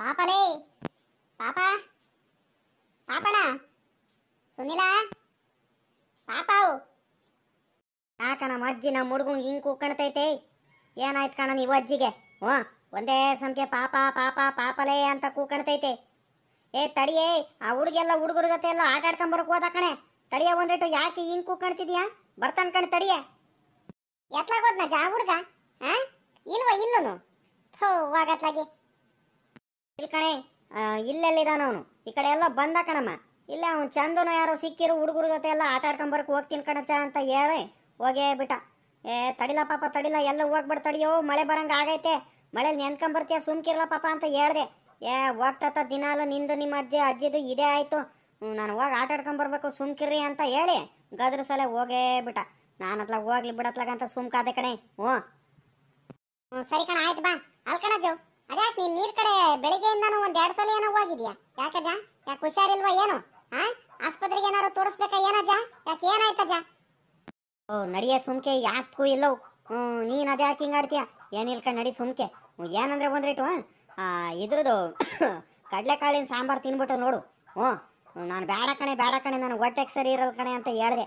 ಪಾಪಲೇ ಪಾಪ ಪಾಪಣ ಸುನಿಲ ಪಾಪಾವು ಯಾಕ ನಮ್ಮ ಅಜ್ಜಿ ನಮ್ಮ ಹುಡುಗಂಗೆ ಹಿಂಗೆ ಕೂಕಣ್ತೈತೆ. ಏನಾಯ್ತು ಕಣ ನೀವು ಅಜ್ಜಿಗೆ? ಒಂದೇ ಸಂಖ್ಯೆ ಪಾಪ ಪಾಪ ಪಾಪಲೇ ಅಂತ ಕೂಕಣ್ತೈತೆ. ತಡಿಯೇ, ಆ ಹುಡುಗೆಲ್ಲ ಹುಡುಗರ ಜೊತೆ ಎಲ್ಲ ಆಟ ಆಡ್ಕೊಂಬರಕ್ ಹೋದ ಕಣೆ. ತಡಿಯ ಒಂದಿಟ್ಟು, ಯಾಕೆ ಹಿಂಗೆ ಕೂಕಣ್ತಿದ್ಯಾ? ಬರ್ತಾನ ಕಣೆ ತಡಿಯ. ಎತ್ಲಾಗೋದ್ನ ಜಾ ಹುಡುಗ? ಇಲ್ಲೂನು ಹೋಗತ್ಲಾಗಿ ಇಲ್ಲಿ ಕಣೆ. ಇಲ್ಲೆಲ್ಲಿದಾನ ಅವನು? ಈ ಕಡೆ ಎಲ್ಲ ಬಂದ ಕಣಮ್ಮ. ಇಲ್ಲ ಅವ್ನು ಚಂದನು ಯಾರೋ ಸಿಕ್ಕಿರು ಹುಡುಗರ ಜೊತೆ ಎಲ್ಲ ಆಟ ಆಡ್ಕೊಂಬರಕ್ ಹೋಗ್ತೀನಿ ಕಣಚ ಅಂತ ಹೇಳಿ ಹೋಗೇ ಬಿಟ್ಟ. ತಡಿಲ ಪಾಪ ತಡಿಲ, ಎಲ್ಲ ಹೋಗ್ಬಿಡ್ ತಡಿಯೋ, ಮಳೆ ಬರಂಗ ಆಗೈತೆ, ಮಳೆಲಿ ನೆನ್ಕೊಂಬರ್ತೀಯ, ಸುಮ್ಕಿರ್ಲ ಪಾಪ ಅಂತ ಹೇಳ್ದೆ. ಹೋಗ್ತತ್ತ ದಿನಾಲು ನಿಂದು ನಿಮ್ಮ ಅಜ್ಜಿದು ಇದೇ ಆಯ್ತು, ನಾನು ಹೋಗಿ ಆಟ ಆಡ್ಕೊಂಬರ್ಬೇಕು ಸುಮ್ಕಿರ್ರಿ ಅಂತ ಹೇಳಿ ಗದ್ರ ಸಲ ಹೋಗೇ ಬಿಟ್ಟ. ನಾನು ಅತ್ಲಾಗ ಹೋಗ್ಲಿ ಬಿಡತ್ಲಾಗಂತ ಸುಮ್ಕಾದೆ ಕಣೆ. ಸರಿ ಕಣ, ಆಯ್ತು ಬಾ. ಅಲ್ಕಣಜು, ಅದ್ಯಾಕೆ ನೀನ್ ನೀರ್ ಕಡೆ ಬೆಳಿಗ್ಗೆಯಿಂದಾನು ಒಂದ್ 2 ಸಲ ಏನೋ ಹೋಗಿದ್ಯಾ? ಯಾಕಜ್ಜ? ಯಾಕೆ ಹುಷಾರಿಲ್ವಾ ಏನು? ಆಸ್ಪತ್ರೆಗೆ ಏನಾರು ತೋರಿಸ್ಬೇಕಾ ಏನಜ್ಜ? ಯಾಕೆ ಏನಾಯ್ತಜ್ಜ? ನಡಿಯ ಸುಮ್ಕೆ, ಯಾಕೂ ಇಲ್ಲವು. ನೀನ್ ಅದ್ಯಾಕೆ ಹಿಂಗ ಆಡ್ತೀಯ? ಏನಿಲ್ಕ ನಡಿ ಸುಮ್ಕೆ. ಏನಂದ್ರೆ ಬಂದ್ರಿಟ್ಟು ಇದ್ರದ್ದು ಕಡ್ಲೆಕಾಳಿನ ಸಾಂಬಾರು ತಿನ್ಬಿಟ್ಟು ನೋಡು. ನಾನು ಬೇಡ ಕಣೆ ನನಗೆ ಹೊಟ್ಟೆಗೆ ಸರಿ ಇರಲ್ಲ ಕಣೆ ಅಂತ ಹೇಳಿದೆ.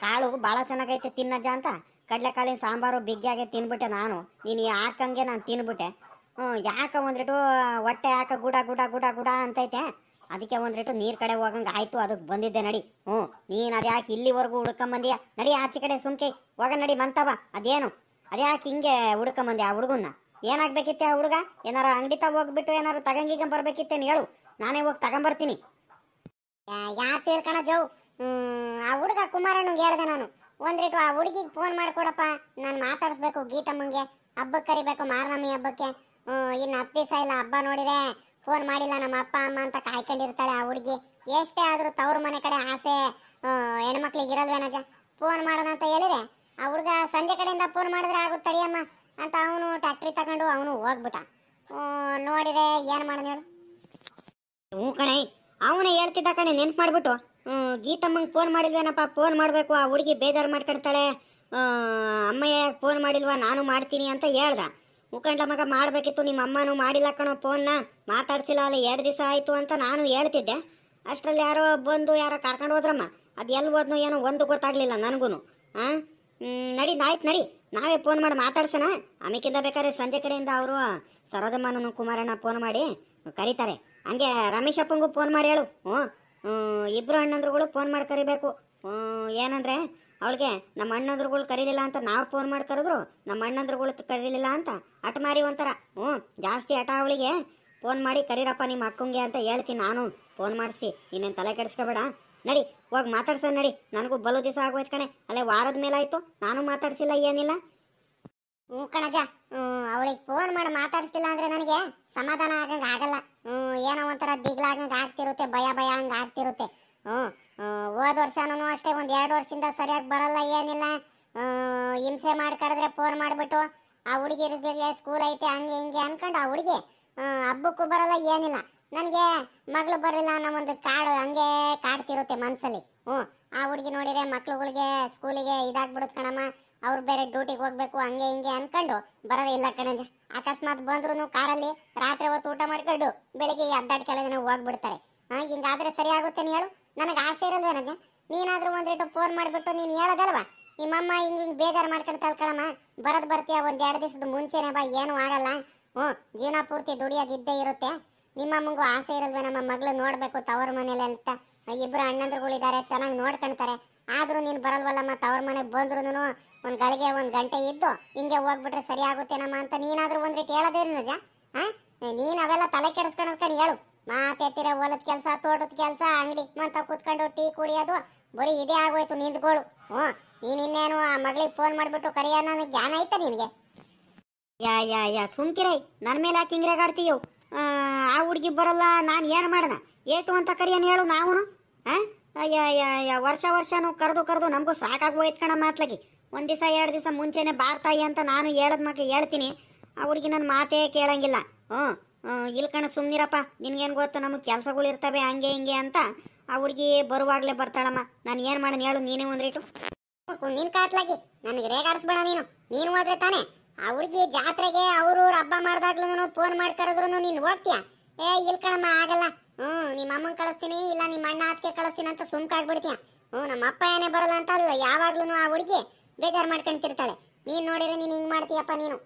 ಕಾಳು ಭಾಳ ಚೆನ್ನಾಗೈತೆ ತಿನ್ನಜ್ಜ ಅಂತ ಕಡ್ಲೆಕಾಳಿನ ಸಾಂಬಾರು ಬಿಗ್ಗಿಯಾಗೆ ತಿನ್ಬಿಟ್ಟೆ ನಾನು. ನೀನು ಹಾಕಂಗೆ ನಾನು ತಿನ್ಬಿಟ್ಟೆ. ಯಾಕೆ ಒಂದ್ರಿಟ್ಟು ಹೊಟ್ಟೆ ಯಾಕೆ ಗುಡ ಗುಡ ಗುಡ ಗುಡ ಅಂತೈತೆ. ಅದಕ್ಕೆ ಒಂದ್ರಿಟ್ಟು ನೀರ್ ಕಡೆ ಹೋಗಂಗೆ ಆಯ್ತು, ಅದಕ್ಕೆ ಬಂದಿದ್ದೆ ನಡಿ. ನೀನು ಅದ್ಯಾಕೆ ಇಲ್ಲಿವರೆಗೂ ಹುಡ್ಕೊಂಬಂದಿಯಾ? ನಡಿ ಆಚೆ ಕಡೆ ಸುಮ್ಕೆ ಹೋಗ ನಡಿ ಬಂತವ. ಅದ್ಯಾಕೆ ಹಿಂಗೆ ಹುಡ್ಕೊಂಬಂದಿ ಆ ಹುಡುಗನ್ನ? ಏನಾಗ್ಬೇಕಿತ್ತೆ ಆ ಹುಡುಗ? ಏನಾರ ಅಂಗಡಿ ತ ಹೋಗ್ಬಿಟ್ಟು ಏನಾರು ತಗಂಗಿಗ ಬರ್ಬೇಕಿತ್ತೇನು ಹೇಳು, ನಾನೇ ಹೋಗಿ ತಗೊಂಬರ್ತೀನಿ. ಯಾರು ತಿಳ್ಕಣ ಜೋ, ಆ ಹುಡುಗ ಕುಮಾರಣ್ಣಂಗೆ ಹೇಳ್ದೆ ನಾನು, ಒಂದ್ರಿಟ್ಟು ಆ ಹುಡುಗಿಗೆ ಫೋನ್ ಮಾಡ್ಕೊಡಪ್ಪ, ನಾನು ಮಾತಾಡಿಸ್ಬೇಕು ಗೀತಮ್ಮಂಗೆ, ಹಬ್ಬಕ್ಕೆ ಕರಿಬೇಕು ಮಾರನಮ್ಮಿ ಹಬ್ಬಕ್ಕೆ. ಇನ್ನು 10 ದಿವಸ ಇಲ್ಲ ಹಬ್ಬ, ನೋಡಿದೆ ಫೋನ್ ಮಾಡಿಲ್ಲ ನಮ್ಮ ಅಪ್ಪ ಅಮ್ಮ ಅಂತ ಕಾಯ್ಕೊಂಡಿರ್ತಾಳೆ ಆ ಹುಡುಗಿ. ಎಷ್ಟೇ ಆದರೂ ತವ್ರ ಮನೆ ಕಡೆ ಆಸೆ ಹೆಣ್ಮಕ್ಳಿಗೆ ಇರಲ್ವೇನಜ್ಜ? ಫೋನ್ ಮಾಡೋಣ ಅಂತ ಹೇಳಿದ್ರೆ ಆ ಹುಡುಗ ಸಂಜೆ ಕಡೆಯಿಂದ ಫೋನ್ ಮಾಡಿದ್ರೆ ಆಗುತ್ತೆ ತಡಿಯಮ್ಮ ಅಂತ ಅವನು ಟ್ಯಾಕ್ಟ್ರಿ ತಗೊಂಡು ಅವನು ಹೋಗ್ಬಿಟ್ಟ. ನೋಡಿದ್ರೆ ಏನು ಮಾಡೋಣ ಹೇಳು? ಕಣೆ, ಅವನೇ ಹೇಳ್ತಿದ್ದ ಕಣೆ, ನೆನ್ಪು ಮಾಡ್ಬಿಟ್ಟು ಗೀತಮ್ಮಂಗೆ ಫೋನ್ ಮಾಡಿಲ್ವೇನಪ್ಪ, ಫೋನ್ ಮಾಡಬೇಕು, ಆ ಹುಡುಗಿ ಬೇಜಾರು ಮಾಡ್ಕೊಳ್ತಾಳೆ, ಅಮ್ಮಯ್ಯ ಫೋನ್ ಮಾಡಿಲ್ವಾ, ನಾನು ಮಾಡ್ತೀನಿ ಅಂತ ಹೇಳ್ದ. ಮುಖಂಡ್ಲ ಮಗ ಮಾಡಬೇಕಿತ್ತು, ನಿಮ್ಮ ಅಮ್ಮನೂ ಮಾಡಿಲ್ಲ ಕಣೋ ಫೋನ್ನ, ಮಾತಾಡ್ಸಿಲ್ಲ ಅಲ್ಲ 2 ದಿವಸ ಆಯಿತು ಅಂತ ನಾನು ಹೇಳ್ತಿದ್ದೆ. ಅಷ್ಟರಲ್ಲಿ ಯಾರೋ ಬಂದು ಯಾರೋ ಕರ್ಕೊಂಡು ಹೋದ್ರಮ್ಮ. ಅದು ಎಲ್ಲಿ ಹೋದ್ನೋ ಏನೋ ಒಂದು ಗೊತ್ತಾಗ್ಲಿಲ್ಲ ನನಗೂ. ನಡಿ ಆಯ್ತು ನಡಿ, ನಾವೇ ಫೋನ್ ಮಾಡಿ ಮಾತಾಡ್ಸೋಣ. ಆಮೇಕಿಂದ ಬೇಕಾದ್ರೆ ಸಂಜೆ ಕಡೆಯಿಂದ ಅವರು ಸರೋಜಮ್ಮನೂ ಕುಮಾರಣ್ಣ ಫೋನ್ ಮಾಡಿ ಕರೀತಾರೆ. ಹಂಗೆ ರಮೇಶ್ ಅಪ್ಪಂಗೂ ಫೋನ್ ಮಾಡಿ ಹೇಳು. ಇಬ್ಬರು ಅಣ್ಣಂದ್ರುಗಳು ಫೋನ್ ಮಾಡಿ ಕರಿಬೇಕು. ಏನಂದ್ರೆ ಅವಳಿಗೆ ನಮ್ಮ ಅಣ್ಣಂದ್ರುಗಳು ಕರೀಲಿಲ್ಲ ಅಂತ ನಾವು ಫೋನ್ ಮಾಡಿ ಕರೆದ್ರು, ನಮ್ಮ ಅಣ್ಣಂದ್ರುಗಳು ಕರೀಲಿಲ್ಲ ಅಂತ ಹಠ ಮಾರಿ ಒಂಥರ. ಜಾಸ್ತಿ ಹಠ ಅವಳಿಗೆ. ಫೋನ್ ಮಾಡಿ ಕರೀರಪ್ಪ ನಿಮ್ಮ ಅಕ್ಕಂಗೆ ಅಂತ ಹೇಳ್ತೀನಿ ನಾನು ಫೋನ್ ಮಾಡಿಸಿ. ಇನ್ನೇನು ತಲೆ ಕೆಡಿಸ್ಕೋಬೇಡ, ನಡಿ ಹೋಗಿ ಮಾತಾಡ್ಸೋಣ ನಡಿ. ನನಗೂ ಬಲು ದಿವಸ ಆಗೋಯ್ತು ಕಣೆ, ಅಲ್ಲೇ ವಾರದ ಮೇಲಾಯ್ತು ನಾನು ಮಾತಾಡ್ಸಿಲ್ಲ ಏನಿಲ್ಲ. ಕಣಜ, ಅವಳಿಗೆ ಫೋನ್ ಮಾಡಿ ಮಾತಾಡ್ಸಿಲ್ಲ ಅಂದ್ರೆ ನನಗೆ ಸಮಾಧಾನ ಆಗಂಗೆ ಆಗಲ್ಲ. ಏನೋ ಒಂಥರ ದಿಗ್ಲಾಗಂಗೆ ಆಗ್ತಿರುತ್ತೆ, ಭಯ ಹಂಗೆ ಆಗ್ತಿರುತ್ತೆ. ಹೋದ ವರ್ಷನೂ ಅಷ್ಟೇ, ಒಂದು 2 ವರ್ಷದಿಂದ ಸರಿಯಾಗಿ ಬರಲ್ಲ ಏನಿಲ್ಲ. ಹಿಂಸೆ ಮಾಡಿ ಕರೆದ್ರೆ ಫೋನ್ ಮಾಡಿಬಿಟ್ಟು ಆ ಹುಡುಗಿರಿಗೆ ಸ್ಕೂಲ್ ಐತೆ ಹಂಗೆ ಹಿಂಗೆ ಅನ್ಕೊಂಡು ಆ ಹುಡುಗಿ ಹಬ್ಬಕ್ಕೂ ಬರಲ್ಲ ಏನಿಲ್ಲ. ನನಗೆ ಮಗಳು ಬರಲಿಲ್ಲ ಅನ್ನೋ ಒಂದು ಹಂಗೆ ಕಾಡ್ತಿರುತ್ತೆ ಮನಸ್ಸಲ್ಲಿ. ಆ ಹುಡುಗಿ ನೋಡಿದ್ರೆ ಮಕ್ಳುಗಳಿಗೆ ಸ್ಕೂಲಿಗೆ ಇದಾಗ್ಬಿಡುತ್ತೆ ಕಣಮ್ಮ, ಅವ್ರು ಬೇರೆ ಡ್ಯೂಟಿಗೆ ಹೋಗ್ಬೇಕು ಹಂಗೆ ಹಿಂಗೆ ಅನ್ಕೊಂಡು ಬರೋದೇ ಇಲ್ಲ ಕಣಜ. ಅಕಸ್ಮಾತ್ ಬಂದ್ರು ಕಾರಲ್ಲಿ ರಾತ್ರಿ ಹೊತ್ತು ಊಟ ಮಾಡ್ಕೊಂಡು ಬೆಳಿಗ್ಗೆ ಅದ್ದಾಡ್ ಕೆಳಗೆ ಹೋಗ್ಬಿಡ್ತಾರೆ. ಹಿಂಗಾದ್ರೆ ಸರಿ ಆಗುತ್ತೇನೆ ಹೇಳು? ನನಗೆ ಆಸೆ ಇರಲ್ವೇನಜ? ನೀನಾದ್ರೂ ಒಂದ್ರಿಟ್ಟು ಫೋನ್ ಮಾಡಿಬಿಟ್ಟು ನೀನು ಹೇಳೋದಲ್ವಾ, ನಿಮ್ಮಮ್ಮ ಹಿಂಗೆ ಬೇಜಾರು ಮಾಡ್ಕೊಳ್ತಾಳೆ ಕಣಮ್ಮ, ಬರೋದು ಬರ್ತೀಯ, 1-2 ದಿವಸದ ಮುಂಚೆನೆ ಬಾ, ಏನೂ ಆಗಲ್ಲ. ಜೀವನ ಪೂರ್ತಿ ದುಡಿಯೋದಿದ್ದೇ ಇರುತ್ತೆ. ನಿಮ್ಮಮ್ಮಂಗೂ ಆಸೆ ಇರಲ್ವೇ ನಮ್ಮ ಮಗಳು ನೋಡ್ಬೇಕು ತವ್ರ ಮನೇಲಿ ಅಂತ? ಇಬ್ಬರು ಅಣ್ಣಂದ್ರುಗಳಿದ್ದಾರೆ, ಚೆನ್ನಾಗಿ ನೋಡ್ಕೊಳ್ತಾರೆ. ಆದ್ರೂ ನೀನು ಬರಲ್ವಲ್ಲಮ್ಮ, ತವ್ರ ಮನೆಗೆ ಬಂದ್ರು ಒಂದು ಗಳಿಗೆ 1 ಗಂಟೆ ಇದ್ದು ಹಿಂಗೆ ಹೋಗ್ಬಿಟ್ರೆ ಸರಿ ಆಗುತ್ತೇನಮ್ಮ ಅಂತ ನೀನಾದ್ರೂ ಒಂದ್ರಿಟ್ಟು ಹೇಳೋದೇನು ನಿಜ? ನೀನು ಅವೆಲ್ಲ ತಲೆ ಕೆಡಿಸ್ಕೊಂಡು ಹೇಳು. ಮಾತೆತ್ತಿರ ಹೊಲದ ಕೆಲಸ, ತೋಟದ ಕೆಲಸ, ಅಂಗಡಿ ಮಂತ ಕೂತ್ಕೊಂಡು ಟೀ ಕುಡಿಯೋದು, ಬರೀ ಇದೇ ಆಗೋಯ್ತು ನಿಂತ್ಗಳು. ನೀನಿನ್ನೇನು ಆ ಮಗಳಿಗೆ ಫೋನ್ ಮಾಡಿಬಿಟ್ಟು ಕರೆಯ ನನಗೆ ಜ್ಞಾನ ಐತ ನಿನಗೆ? ಯಾ ಸುಮ್ಕಿರೈ, ನನ್ನ ಮೇಲೆ ಯಾಕೆ ಹಿಂಗ್ರೇಗಾಡ್ತೀಯೋ? ಆ ಹುಡುಗಿ ಬರಲ್ಲ, ನಾನು ಏನು ಮಾಡೋಣ? ಏಟು ಅಂತ ಕರಿಯನ್ ಹೇಳು ನಾವು. ವರ್ಷನೂ ಕರೆದು ನಮಗೂ ಸಾಕಾಗೋಯ್ತು ಕಣ ಮಾತ್ಲಾಗಿ. 1 ದಿವಸ 2 ದಿವಸ ಮುಂಚೆನೆ ಬಾರ್ತಾಯಿ ಅಂತ ನಾನು ಹೇಳದ್ ಮಕ್ಕ ಹೇಳ್ತೀನಿ, ಆ ಹುಡುಗಿ ನನ್ನ ಮಾತೇ ಕೇಳಂಗಿಲ್ಲ. ಇಲ್ಕಣ ಸುಮ್ನಿರಪ್ಪ, ನಿನ್ಗೇನು ಗೊತ್ತು, ನಮಗೆ ಕೆಲಸಗಳು ಇರ್ತವೆ ಹಂಗೆ ಹಿಂಗೆ ಅಂತ ಆ ಹುಡುಗಿ ಬರುವಾಗಲೇ ಬರ್ತಾಳಮ್ಮ. ನಾನು ಏನು ಮಾಡೋಣ ಹೇಳು, ನೀನೇ ಒಂದ್ರಿಟ್ಟು ನಿನ್ ಕಾತ್ಲಾಗಿ ನನಗೆ ರೇಗಾಡಿಸ್ಬೇಡ. ನೀನು ಹೋದ್ರೆ ತಾನೆ ಆ ಹುಡುಗಿ ಜಾತ್ರೆಗೆ ಅವರು ಹಬ್ಬ ಮಾಡಿದಾಗ್ಲೂ ಫೋನ್ ಮಾಡಿ ಕರೆದ್ರು ನೀನು ಹೋಗ್ತೀಯ? ಏ ಇಲ್ಕಣಮ್ಮ ಆಗಲ್ಲ. ನಿಮ್ಮ ಅಮ್ಮನ್ ಕಳಿಸ್ತೀನಿ, ಇಲ್ಲ ನಿಮ್ಮ ಅಣ್ಣ ಅದಕ್ಕೆ ಕಳಿಸ್ತೀನಿ ಅಂತ ಸುಮ್ಕಾಗ್ಬಿಡ್ತೀಯ. ನಮ್ಮ ಅಪ್ಪ ಏನೇ ಬರಲ್ಲ ಅಂತ ಅಲ್ಲ, ಯಾವಾಗ್ಲೂ ಆ ಹುಡುಗಿ ಬೇಜಾರು ಮಾಡ್ಕೊಂತಿರ್ತಾಳೆ. ನೀನ್ ನೋಡಿದ್ರೆ ನೀನು ಹಿಂಗ್ ಮಾಡ್ತೀಯಪ್ಪ ನೀನು.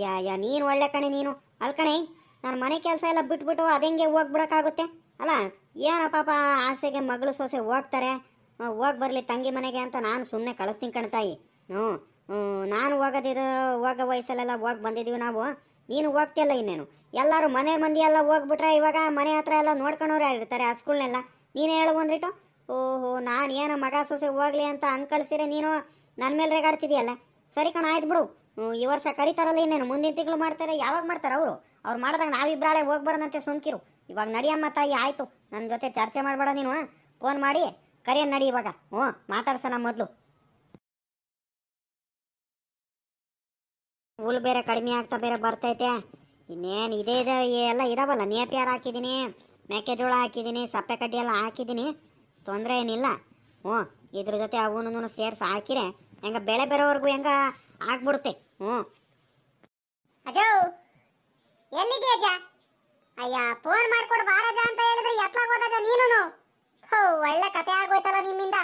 ಯಾ ನೀನು ಒಳ್ಳೆ ಕಣೆ ನೀನು. ಅಲ್ಕಣೆ, ನಾನು ಮನೆ ಕೆಲಸ ಎಲ್ಲ ಬಿಟ್ಬಿಟ್ಟು ಅದೆಂಗೆ ಹೋಗ್ಬಿಡಕ್ಕಾಗುತ್ತೆ? ಅಲ್ಲ ಏನೋ ಪಾಪ ಆಸೆಗೆ ಮಗಳು ಸೊಸೆ ಹೋಗ್ತಾರೆ, ಹೋಗಿ ಬರಲಿ ತಂಗಿ ಮನೆಗೆ ಅಂತ ನಾನು ಸುಮ್ಮನೆ ಕಳಿಸ್ತೀನಿ ಕಣ್ತಾಯಿ. ನಾನು ಹೋಗೋ ವಯಸ್ಸಲ್ಲೆಲ್ಲ ಹೋಗಿ ಬಂದಿದ್ದೀವಿ ನಾವು. ನೀನು ಹೋಗ್ತಿಯಲ್ಲ ಇನ್ನೇನು. ಎಲ್ಲರೂ ಮನೆ ಮಂದಿ ಎಲ್ಲ ಹೋಗ್ಬಿಟ್ರೆ ಇವಾಗ ಮನೆ ಹತ್ರ ಎಲ್ಲ ನೋಡ್ಕೊಂಡವ್ರು ಇರ್ತಾರೆ ಆ ಸ್ಕೂಲ್ನೆಲ್ಲ. ನೀನು ಹೇಳು ಬಂದ್ಬಿಟ್ಟು, ಓಹೋ ನಾನು ಏನೋ ಮಗ ಸೊಸೆ ಹೋಗ್ಲಿ ಅಂತ ಹಂಗೆ ಕಳಿಸಿರೆ ನೀನು ನನ್ನ ಮೇಲೆ ರೇಗಾಡ್ತಿದೆಯಲ್ಲ. ಸರಿ ಕಣ, ಆಯ್ತು ಬಿಡು. ಈ ವರ್ಷ ಕರೀತಾರಲ್ಲ ಇನ್ನೇನು, ಮುಂದಿನ ತಿಂಗಳು ಮಾಡ್ತಾರೆ. ಯಾವಾಗ ಮಾಡ್ತಾರೆ ಅವರು? ಅವ್ರು ಮಾಡಿದಾಗ ನಾವಿಬ್ರಾಳೆ ಹೋಗಿ ಬರೋದಂತೆ ಸುಮ್ಕಿರು. ಇವಾಗ ನಡಿಯಮ್ಮ ತಾಯಿ, ಆಯಿತು. ನನ್ನ ಜೊತೆ ಚರ್ಚೆ ಮಾಡಬೇಡ ನೀನು. ಫೋನ್ ಮಾಡಿ ಕರಿಯನ್ ನಡಿ ಇವಾಗ. ಮಾತಾಡ್ಸೋಣ ಮೊದಲು. ಹುಲ್ ಬೇರೆ ಕಡಿಮೆ ಆಗ್ತಾ ಬೇರೆ ಬರ್ತೈತೆ. ಇನ್ನೇನು ಇದೇ ಎಲ್ಲ ಇದಾವಲ್ಲ, ನೇಪಿಯಾರ ಹಾಕಿದ್ದೀನಿ, ಮೆಕ್ಕೆಜೋಳ ಹಾಕಿದ್ದೀನಿ, ಸಪ್ಪೆ ಕಡ್ಡಿ ಎಲ್ಲ ಹಾಕಿದ್ದೀನಿ. ತೊಂದರೆ ಏನಿಲ್ಲ. ಇದ್ರ ಜೊತೆ ಅವನು ಸೇರಿಸಿ ಹಾಕಿರೆ ಹೆಂಗ ಬೆಳೆ ಬರೋವರೆಗೂ ಹೆಂಗ ಆಗ್ಬಿಡುತ್ತೆ. ಅಜೋ ಎಲ್ಲಿದೆಯಾ ಅಜ್ಜ? ಅಯ್ಯ ಫೋನ್ ಮಾಡ್ಕೊಡು ಬಾರಜ ಅಂತ ಹೇಳಿದ್ರೆ ಎತ್ಲಾಗೋದಜ ನೀನು. ಒಳ್ಳೆ ಕತೆ ಆಗೋಯ್ತಲ್ಲ ನಿಮ್ಮಿಂದ.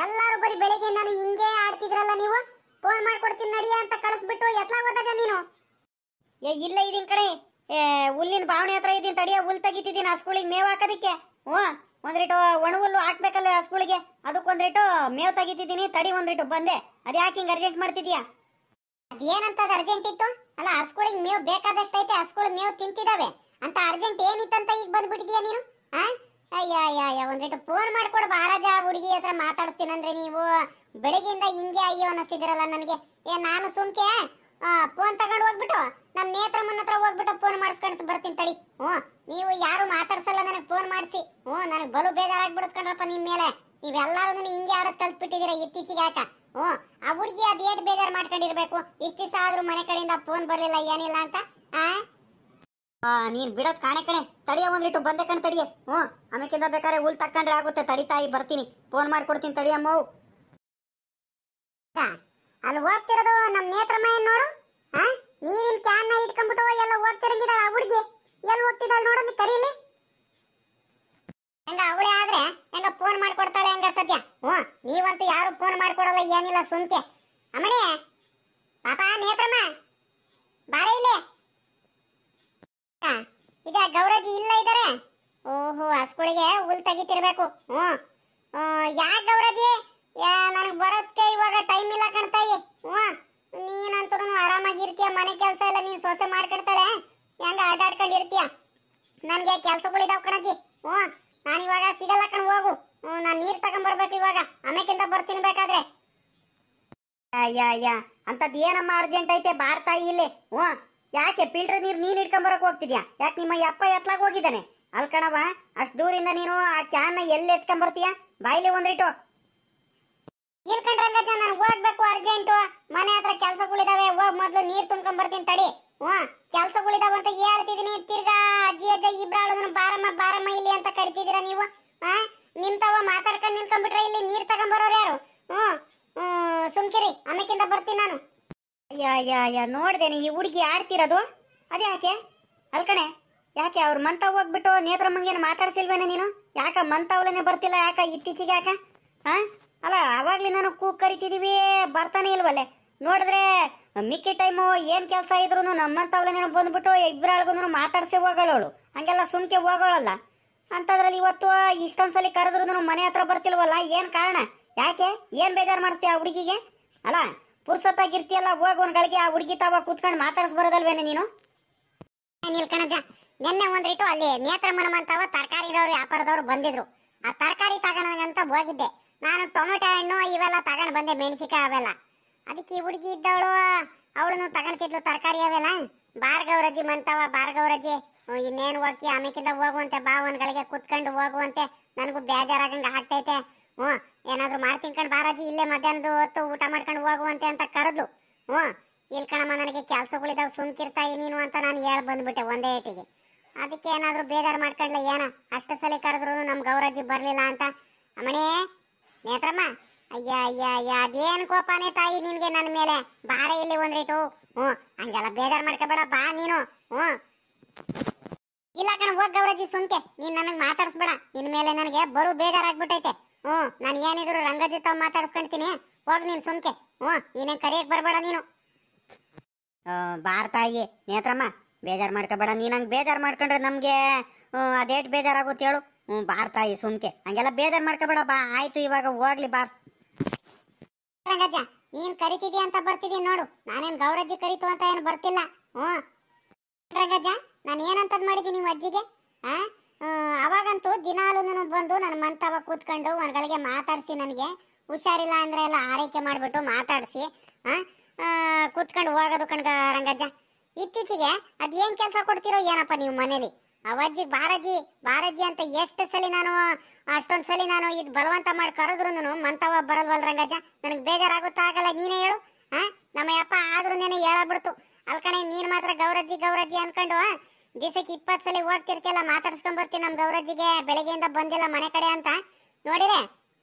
ಎಲ್ಲಾರು ಬರೀ ಬೆಳಿಗ್ಗೆಯಿಂದಾನು ಹಿಂಗೆ ಆಡ್ತಿದ್ರಲ್ಲ ನೀವು. ಫೋನ್ ಮಾಡ್ಕೊಡ್ತೀನಿ ನಡಿಯ ಅಂತ ಕಳಿಸ್ಬಿಟ್ಟು ಎತ್ಲಾಗೋದಜ ನೀನು. ಇಲ್ಲ ಇದೀನ್ ಕಡೆ ಹುಲ್ಲಿನ ಬಾವಣಿ ಹತ್ರ ಇದೀನಿ, ತಡಿಯ ಹುಲ್ ತೆಗಿತಿದ್ದೀನಿ ಆ ಸ್ಕೂಲಿಗೆ ಮೇವ್ ಹಾಕೋದಿಕ್ಕೆ. ಒಂದ್ರಿಟ್ಟು ಒಣ ಹುಲ್ಲು ಹಾಕ್ಬೇಕಲ್ಲ ಆ ಸ್ಕೂಲಿಗೆ, ಅದಕ್ಕೊಂದ್ರಿಟ್ಟು ಮೇವ್ ತೆಗಿತಿದ್ದೀನಿ. ತಡಿ ಒಂದ್ರಿಟ್ಟು ಬಂದೆ. ಅದ್ಯಾಕೆ ಹಿಂಗ್ ಅರ್ಜೆಂಟ್ ಮಾಡ್ತಿದ್ಯಾ? ಅದೇನಂತ ಅರ್ಜೆಂಟ್ ಇತ್ತು? ಅಲ್ಲ ಆ ಸ್ಕೂಲಿಗೆ ಮೇವ್ ಬೇಕಾದಷ್ಟೈತೆ, ಆ ಸ್ಕೂಲ್ ಮೇವ್ ತಿಂತಿದಾವೆ ಅಂತ ಅರ್ಜೆಂಟ್ ಏನಿತ್ತಂತ ಈಗ ಬಂದ್ಬಿಟ್ಟಿದ್ಯಾ ನೀನು? ಅಯ್ಯ ಒಂದ್ರಿಟ್ಟು ಫೋನ್ ಮಾಡ್ಕೊಡು ಬಾರಾಜ, ಹುಡುಗಿ ಹತ್ರ ಮಾತಾಡ್ತೀನಂದ್ರೆ ನೀವು ಬೆಳಿಗ್ಗೆಯಿಂದ ಹಿಂಗೆ ಅಯ್ಯೋ ಅನ್ನಿಸಿದಿರಲ್ಲ ನನಗೆ. ನಾನು ಸುಮ್ಕೆ ಫೋನ್ ತಗೊಂಡು ಹೋಗ್ಬಿಟ್ಟು ನಮ್ಮ ನೇತ್ರಮ್ಮನ ಹತ್ರ ಹೋಗ್ಬಿಟ್ಟು ಫೋನ್ ಮಾಡಿಸ್ಕೊಂಡು ಬರ್ತೀನಿ ತಡಿ. ನೀವು ಯಾರು ಮಾತಾಡ್ಸಲ್ಲ ನನಗೆ ಫೋನ್ ಮಾಡಿಸಿ. ನನಗೆ ಬಲು ಬೇಜಾರಾಗ್ಬಿಡುತ್ತೆ ಕಣ್ರಪ್ಪ ನಿಮ್ಮ ಮೇಲೆ. ನೀವೆಲ್ಲರೂ ಹಿಂಗೆ ಆಡೋದು ಕಲ್ತ್ಬಿಟ್ಟಿದ್ದೀರಾ ಇತ್ತೀಚೆಗೆ. ಯಾಕ ಆ ಹುಡುಗಿ ಅದೇಟ್ ಬೇಜಾರು ಮಾಡ್ಕೊಂಡಿರ್ಬೇಕು? ಇಷ್ಟು ದಿವಸ ಆದ್ರೂ ಮನೆ ಕಡೆಯಿಂದ ಫೋನ್ ಬರ್ಲಿಲ್ಲ ಏನಿಲ್ಲ ಅಂತ. ನೀನ್ ಬಿಡೋದ್ ಕಾಣೆ ಕಣೆ. ತಡಿಯ ಒಂದ್ರಿಟ್ಟು ಬಂದೆ ಕಣ್ ತಡಿಯೇ. ಆಮೇಕಿಂದ ಬೇಕಾದ್ರೆ ಹುಲ್ ತಕೊಂಡ್ರೆ ಆಗುತ್ತೆ. ತಡಿತಾಯಿ ಬರ್ತೀನಿ, ಫೋನ್ ಮಾಡ್ಕೊಡ್ತೀನಿ ತಡಿಯಮ್ಮ. ಅಲ್ಲಿ ಹೋಗ್ತಿರೋದು ನಮ್ ನೇತ್ರಮ್ಮ ಏನ್ ನೋಡು. ನೀರಿನ ಕ್ಯಾನ್ನ ಇಟ್ಕೊಂಡ್ಬಿಟ್ಟು ಎಲ್ಲ ಹೋಗ್ತಿರಂಗಿದಾಳ ಆ ಹುಡುಗಿ. ಎಲ್ಲಿ ಹೋಗ್ತಿದ್ದಾಳ ನೋಡೋದು ಕರೀಲಿ. ಹೆಂಗ ಅವಳೇ ಆದ್ರೆ ಹೆಂಗ ಫೋನ್ ಮಾಡ್ಕೊಡ್ತಾಳೆ ಹೆಂಗ ಸದ್ಯ. ನೀವಂತೂ ಯಾರು ಫೋನ್ ಮಾಡ್ಕೊಡಲ್ಲ ಏನಿಲ್ಲ ಸುಮ್ಕೆ. ಅಮ್ಮಣಿ ಪಾಪ ನೇತ್ರಮ್ಮ ಬಾರ ಇಲ್ಲೇ. ಈಗ ಗೌರಜಿ ಇಲ್ಲ ಇದಾರೆ. ಓಹೋ ಆ ಸ್ಕೂಲಿಗೆ ಹುಲ್ ತೆಗಿತಿರ್ಬೇಕು. ಯಾಕೆ ಗೌರಜಿ? ನನಗೆ ಬರೋದಕ್ಕೆ ಇವಾಗ ಟೈಮ್ ಇಲ್ಲ ಕಣ್ತಾಯಿ. ನೀನಂತೂ ಆರಾಮಾಗಿರ್ತೀಯ, ಮನೆ ಕೆಲಸ ಎಲ್ಲ ನೀನು ಸೊಸೆ ಮಾಡ್ಕೊಡ್ತಾಳೆ, ಹೆಂಗ ಆಟಾಡ್ಕೊಂಡಿರ್ತೀಯ. ನನಗೆ ಕೆಲ್ಸಗಳಿದಾವ್ ಕಣಜ್ಜಿ. ನಾನು ಇವಾಗ ಸಿಗಲ್ಲ ಕಣ್, ಹೋಗು. ನಾನು ನೀರು ತಗೊಂಡ್ಬರ್ಬೇಕು ಇವಾಗ, ಆಮೇಕಿಂದ ಬರ್ತೀನಿ ಬೇಕಾದ್ರೆ. ಅಯ್ಯ ಅಂತದ್ ಏನಮ್ಮ ಅರ್ಜೆಂಟ್ ಐತೆ? ಬಾರ್ತಾಯಿ ಇಲ್ಲಿ. ಯಾಕೆ ಫಿಲ್ಟರ್ ನೀರು ನೀನ್ ಇಟ್ಕೊಂಬರಕ್ ಹೋಗ್ತಿದ್ಯಾ? ಯಾಕೆ ನಿಮ್ಮ ಅಪ್ಪ ಎತ್ಲಾಗ ಹೋಗಿದ್ದಾನೆ? ಅಲ್ಕಣವ, ಅಷ್ಟು ದೂರಿಂದ ನೀನು ಆ ಕ್ಯಾನ್ನ ಎಲ್ಲಿ ಎತ್ಕೊಂಬರ್ತೀಯ? ಬಾಯಿಲಿ ಒಂದ್ರಿಟ್ಟು. ಇಲ್ಕಂಡ್ರಂಗಜ್ಜ, ನಾನು ಹೋಗ್ಬೇಕು ಅರ್ಜೆಂಟು. ಮನೆ ಹತ್ರ ಕೆಲ್ಸಗಳಿದಾವೆ, ಹೋಗ್ ಮೊದ್ಲು ನೀರ್ ತುಂಬ್ಕೊಂಡ್ಬರ್ತೀನಿ ತಡಿ. ಕೆಲ್ಸಗಳಿದಾವ ಅಂತ ಹೇಳ್ತಿದೀನಿ. ತಿರ್ಗಾ ಅಜ್ಜಿ ಅಜ್ಜ ಇಬ್ರಾಳು ಬಾರಮ್ಮ ಇಲ್ಲಿ ಅಂತ ಕರಿತಿದ್ದೀರಾ ನೀವು. ನಿಮ್ತವ ಮಾತಾಡ್ಕೊಂಡು ನಿಂತ್ಕೊಂಡ್ಬಿಟ್ರೆ ಇಲ್ಲಿ ನೀರ್ ತಗೊಂಡ್ಬರೋರು ಯಾರು? ಸುಮ್ಕಿರಿ, ಆಮೇಕಿಂದ ಬರ್ತೀನಿ ನಾನು. ಅಯ್ಯ ನೋಡ್ದೇನೆ ಈ ಹುಡುಗಿ ಆಡ್ತಿರೋದು. ಅದ್ಯಾಕೆ ಅಲ್ಕಣೆ? ಯಾಕೆ ಅವ್ರ ಮಂತ ಹೋಗ್ಬಿಟ್ಟು ನೇತ್ರಮ್ಮಂಗೇನು ಮಾತಾಡ್ಸಿಲ್ವೇನೆ ನೀನು? ಯಾಕ ಮಂತವಳನೆ ಬರ್ತಿಲ್ಲ? ಯಾಕ ಇತ್ತೀಚೆಗೆ ಯಾಕ? ಅಲ್ಲ ಅವಾಗ್ಲಿ ನಾನು ಕೂಗ್ ಕರಿತಿದೀವಿ, ಬರ್ತಾನೆ ಇಲ್ವಲ್ಲೇ. ನೋಡಿದ್ರೆ ಮಿಕ್ಕಿ ಟೈಮು ಏನ್ ಕೆಲಸ ಇದ್ರು ನಮ್ಮಂತವಳನೇನೋ ಬಂದ್ಬಿಟ್ಟು ಇಬ್ರಾಳ್ಗೂ ಮಾತಾಡ್ಸಿ ಹೋಗೋಳು. ಹಂಗೆಲ್ಲ ಸುಮ್ಕೆ ಹೋಗೋಳಲ್ಲ. ಅಂತದ್ರಲ್ಲಿ ಇವತ್ತು ಇಷ್ಟೊಂದ್ಸಲಿ ಕರೆದ್ರು ಮನೆ ಹತ್ರ ಬರ್ತಿಲ್ವಲ್ಲ, ಏನ್ ಕಾರಣ? ಯಾಕೆ ಏನ್ ಬೇಜಾರು ಮಾಡ್ತೀಯ ಆ ಹುಡುಗಿಗೆ? ಅಲ್ಲ ಪುರ್ಸೊತ್ತಾಗಿರ್ತಿಯಲ್ಲ, ಹೋಗೋನ್ಗಳಿಗೆ ಆ ಹುಡುಗಿ ತಾವ ಕೂತ್ಕೊಂಡು ಮಾತಾಡ್ಸ್ ಬರೋದಲ್ವೇನೆ ನೀನು? ನಿಲ್ಕಣಜ್ಜ, ನಿನ್ನೆ ಒಂದ್ರಿಟ್ಟು ಅಲ್ಲಿ ನೇತ್ರಮ್ಮನ ಅಂತಾವ ತರಕಾರಿದವ್ರು ವ್ಯಾಪಾರದವ್ರು ಬಂದಿದ್ರು. ಆ ತರಕಾರಿ ತಗೋಣಂತ ಹೋಗಿದ್ದೆ ನಾನು. ಟೊಮೆಟೊ ಹಣ್ಣು ಇವೆಲ್ಲ ತಗೊಂಡ್ ಬಂದೆ, ಮೆಣಸಿಕಾಯಿ ಅವೆಲ್ಲ. ಅದಕ್ಕೆ ಈ ಹುಡುಗಿ ಇದ್ದವಳು ಅವಳನ್ನು ತಗೊಂಡ್ತಿದ್ಲು ತರಕಾರಿ ಅವೆಲ್ಲ. ಭಾರ್ಗವರಜ್ಜಿ ಮಂತವ, ಭಾರ್ಗವರಜ್ಜಿ ಇನ್ನೇನು ಹೋಗಿ ಆಮೇಕಿಂದ ಹೋಗುವಂತೆ, ಬಾ ಒಂದ್ಗಳಿಗೆ ಕುತ್ಕೊಂಡು ಹೋಗುವಂತೆ. ನನಗೂ ಬೇಜಾರಾಗಂಗ ಆಗ್ತೈತೆ. ಏನಾದ್ರು ಮಾಡ್ತೀನಿ ಕಣ್ ಬಾರಾಜಿ, ಇಲ್ಲೇ ಮಧ್ಯಾಹ್ನದ ಹೊತ್ತು ಊಟ ಮಾಡ್ಕೊಂಡು ಹೋಗುವಂತೆ ಅಂತ ಕರೆದ್ಲು. ಇಲ್ಲಿ ಕಣಮ್ಮ ನನಗೆ ಕೆಲ್ಸಗಳಿದಾವ್, ಸುಮ್ಕಿರ್ತಾಯಿ ನೀನು ಅಂತ ನಾನು ಹೇಳಿ ಬಂದ್ಬಿಟ್ಟೆ ಒಂದೇ ಏಟಿಗೆ. ಅದಕ್ಕೆ ಏನಾದ್ರು ಬೇಜಾರು ಮಾಡ್ಕೊಂಡ್ಲ ಏನ? ಅಷ್ಟು ಸಲ ಕರೆದ್ರು ನಮ್ ಗೌರಜ್ಜಿ ಬರ್ಲಿಲ್ಲ ಅಂತ. ಅಮ್ಮಣಿ ನೇತ್ರಮ್ಮ, ಅಯ್ಯ ಅದೇನ್ ಕೋಪಾನೇ ತಾಯಿ ನಿನ್ಗೆ ನನ್ನ ಮೇಲೆ? ಬಾರ ಇಲ್ಲಿ ಒಂದ್ರಿಟ್ಟು. ಹಂಗೆಲ್ಲ ಬೇಜಾರು ಮಾಡ್ಕೋಬೇಡ, ಬಾ ನೀನು. ಇಲ್ಲ ಕಣ ಹೋಗ್ ಗೌರಜ್ಜಿ ಸುಮ್ಕೆ ನೀನ್ ನನಗ್ ಮಾತಾಡ್ಸ್ಬೇಡ ನಿನ್ ಮೇಲೆ ನನಗೆ ಬರು ಬೇಜಾರಾಗ್ಬಿಟ್ಟೈತೆ. ನಾನು ಏನಿದ್ರು ರಂಗಜ್ಜಿ ತಾವ್ ಮಾತಾಡ್ಸ್ಕೊಂತೀನಿ. ಹೋಗ್ ನೀನ್ ಸುಮ್ಕೆ. ನೀನೇನ್ ಕರಿಯಕ್ ಬರ್ಬೇಡ ನೀನು. ಬಾರ್ ತಾಯಿ ನೇತ್ರಮ್ಮ ಬೇಜಾರ್ ಮಾಡ್ಕೋಬೇಡ. ನೀನ್ ಹಂಗ್ ಬೇಜಾರ್ ಮಾಡ್ಕೊಂಡ್ರೆ ನಮ್ಗೆ ಅದೇಟ್ ಬೇಜಾರಾಗುತ್ತೆ ಹೇಳು. ಬಾರ್ ತಾಯಿ ಸುಮ್ಕೆ ಹಂಗೆಲ್ಲ ಬೇಜಾರ್ ಮಾಡ್ಕೋಬೇಡ. ಬಾ ಆಯ್ತು ಇವಾಗ ಹೋಗ್ಲಿ ಬಾರ್. ರಂಗಜ್ಜ ನೀನ್ ಕರಿತಿದ್ಯಾ ಅಂತ ಬರ್ತಿದೀನಿ ನೋಡು. ನಾನೇನ್ ಗೌರಜ್ಜಿ ಕರಿತು ಅಂತ ಏನು ಬರ್ತಿಲ್ಲ. ರಂಗಜ್ಜ ನಾನು ಏನಂತದ್ ಮಾಡಿದೀನಿ ನಿಮ್ಮ ಅಜ್ಜಿಗೆ? ಅವಾಗಂತೂ ದಿನಾಲು ಬಂದು ನನ್ನ ಮಂತವ ಕೂತ್ಕೊಂಡು ಒಂದ್ಗಳಿಗೆ ಮಾತಾಡ್ಸಿ, ನನಗೆ ಹುಷಾರಿಲ್ಲ ಅಂದ್ರೆ ಎಲ್ಲ ಆರೈಕೆ ಮಾಡ್ಬಿಟ್ಟು ಮಾತಾಡ್ಸಿ ಕೂತ್ಕೊಂಡು ಹೋಗೋದು ಕಣ್ಗ ರಂಗಜ್ಜ. ಇತ್ತೀಚೆಗೆ ಅದೇನ್ ಕೆಲಸ ಕೊಡ್ತಿರೋ ಏನಪ್ಪ ನೀವು ಮನೇಲಿ? ಅವಜ್ಜಿ ಬಾರಜ್ಜಿ ಬಾರಜ್ಜಿ ಅಂತ ಎಷ್ಟು ಸಲಿ ನಾನು ಅಷ್ಟೊಂದ್ ಸಲಿ ನಾನು ಇದು ಬಲವಂತ ಮಾಡಿ ಕರೆದ್ರು ಮಂತವ ಬರಲ್ವಲ್ ರಂಗಜ್ಜ. ನನಗೆ ಬೇಜಾರಾಗುತ್ತಾ ಆಗಲ್ಲ ನೀನೇ ಹೇಳು. ನಮ್ಮ ಯಪ್ಪ ಆದ್ರೂ ಹೇಳಬಿಡ್ತು. ಅಲ್ಕಣೆ ನೀನ್ ಮಾತ್ರ ಗೌರಜ್ಜಿ ಗೌರಜ್ಜಿ ಅನ್ಕೊಂಡು ದಿವಸಕ್ಕೆ 20 ಸಲ ಹೋಗ್ತಿರ್ತಿಯಲ್ಲ, ಮಾತಾಡ್ಸ್ಕೊಂಡ್ ಬರ್ತೀನಿ ನಮ್ ಗೌರಜ್ಜಿಗೆ ಬೆಳಗ್ಗೆಯಿಂದ ಬಂದಿಲ್ಲ ಮನೆ ಕಡೆ ಅಂತ. ನೋಡಿರೆ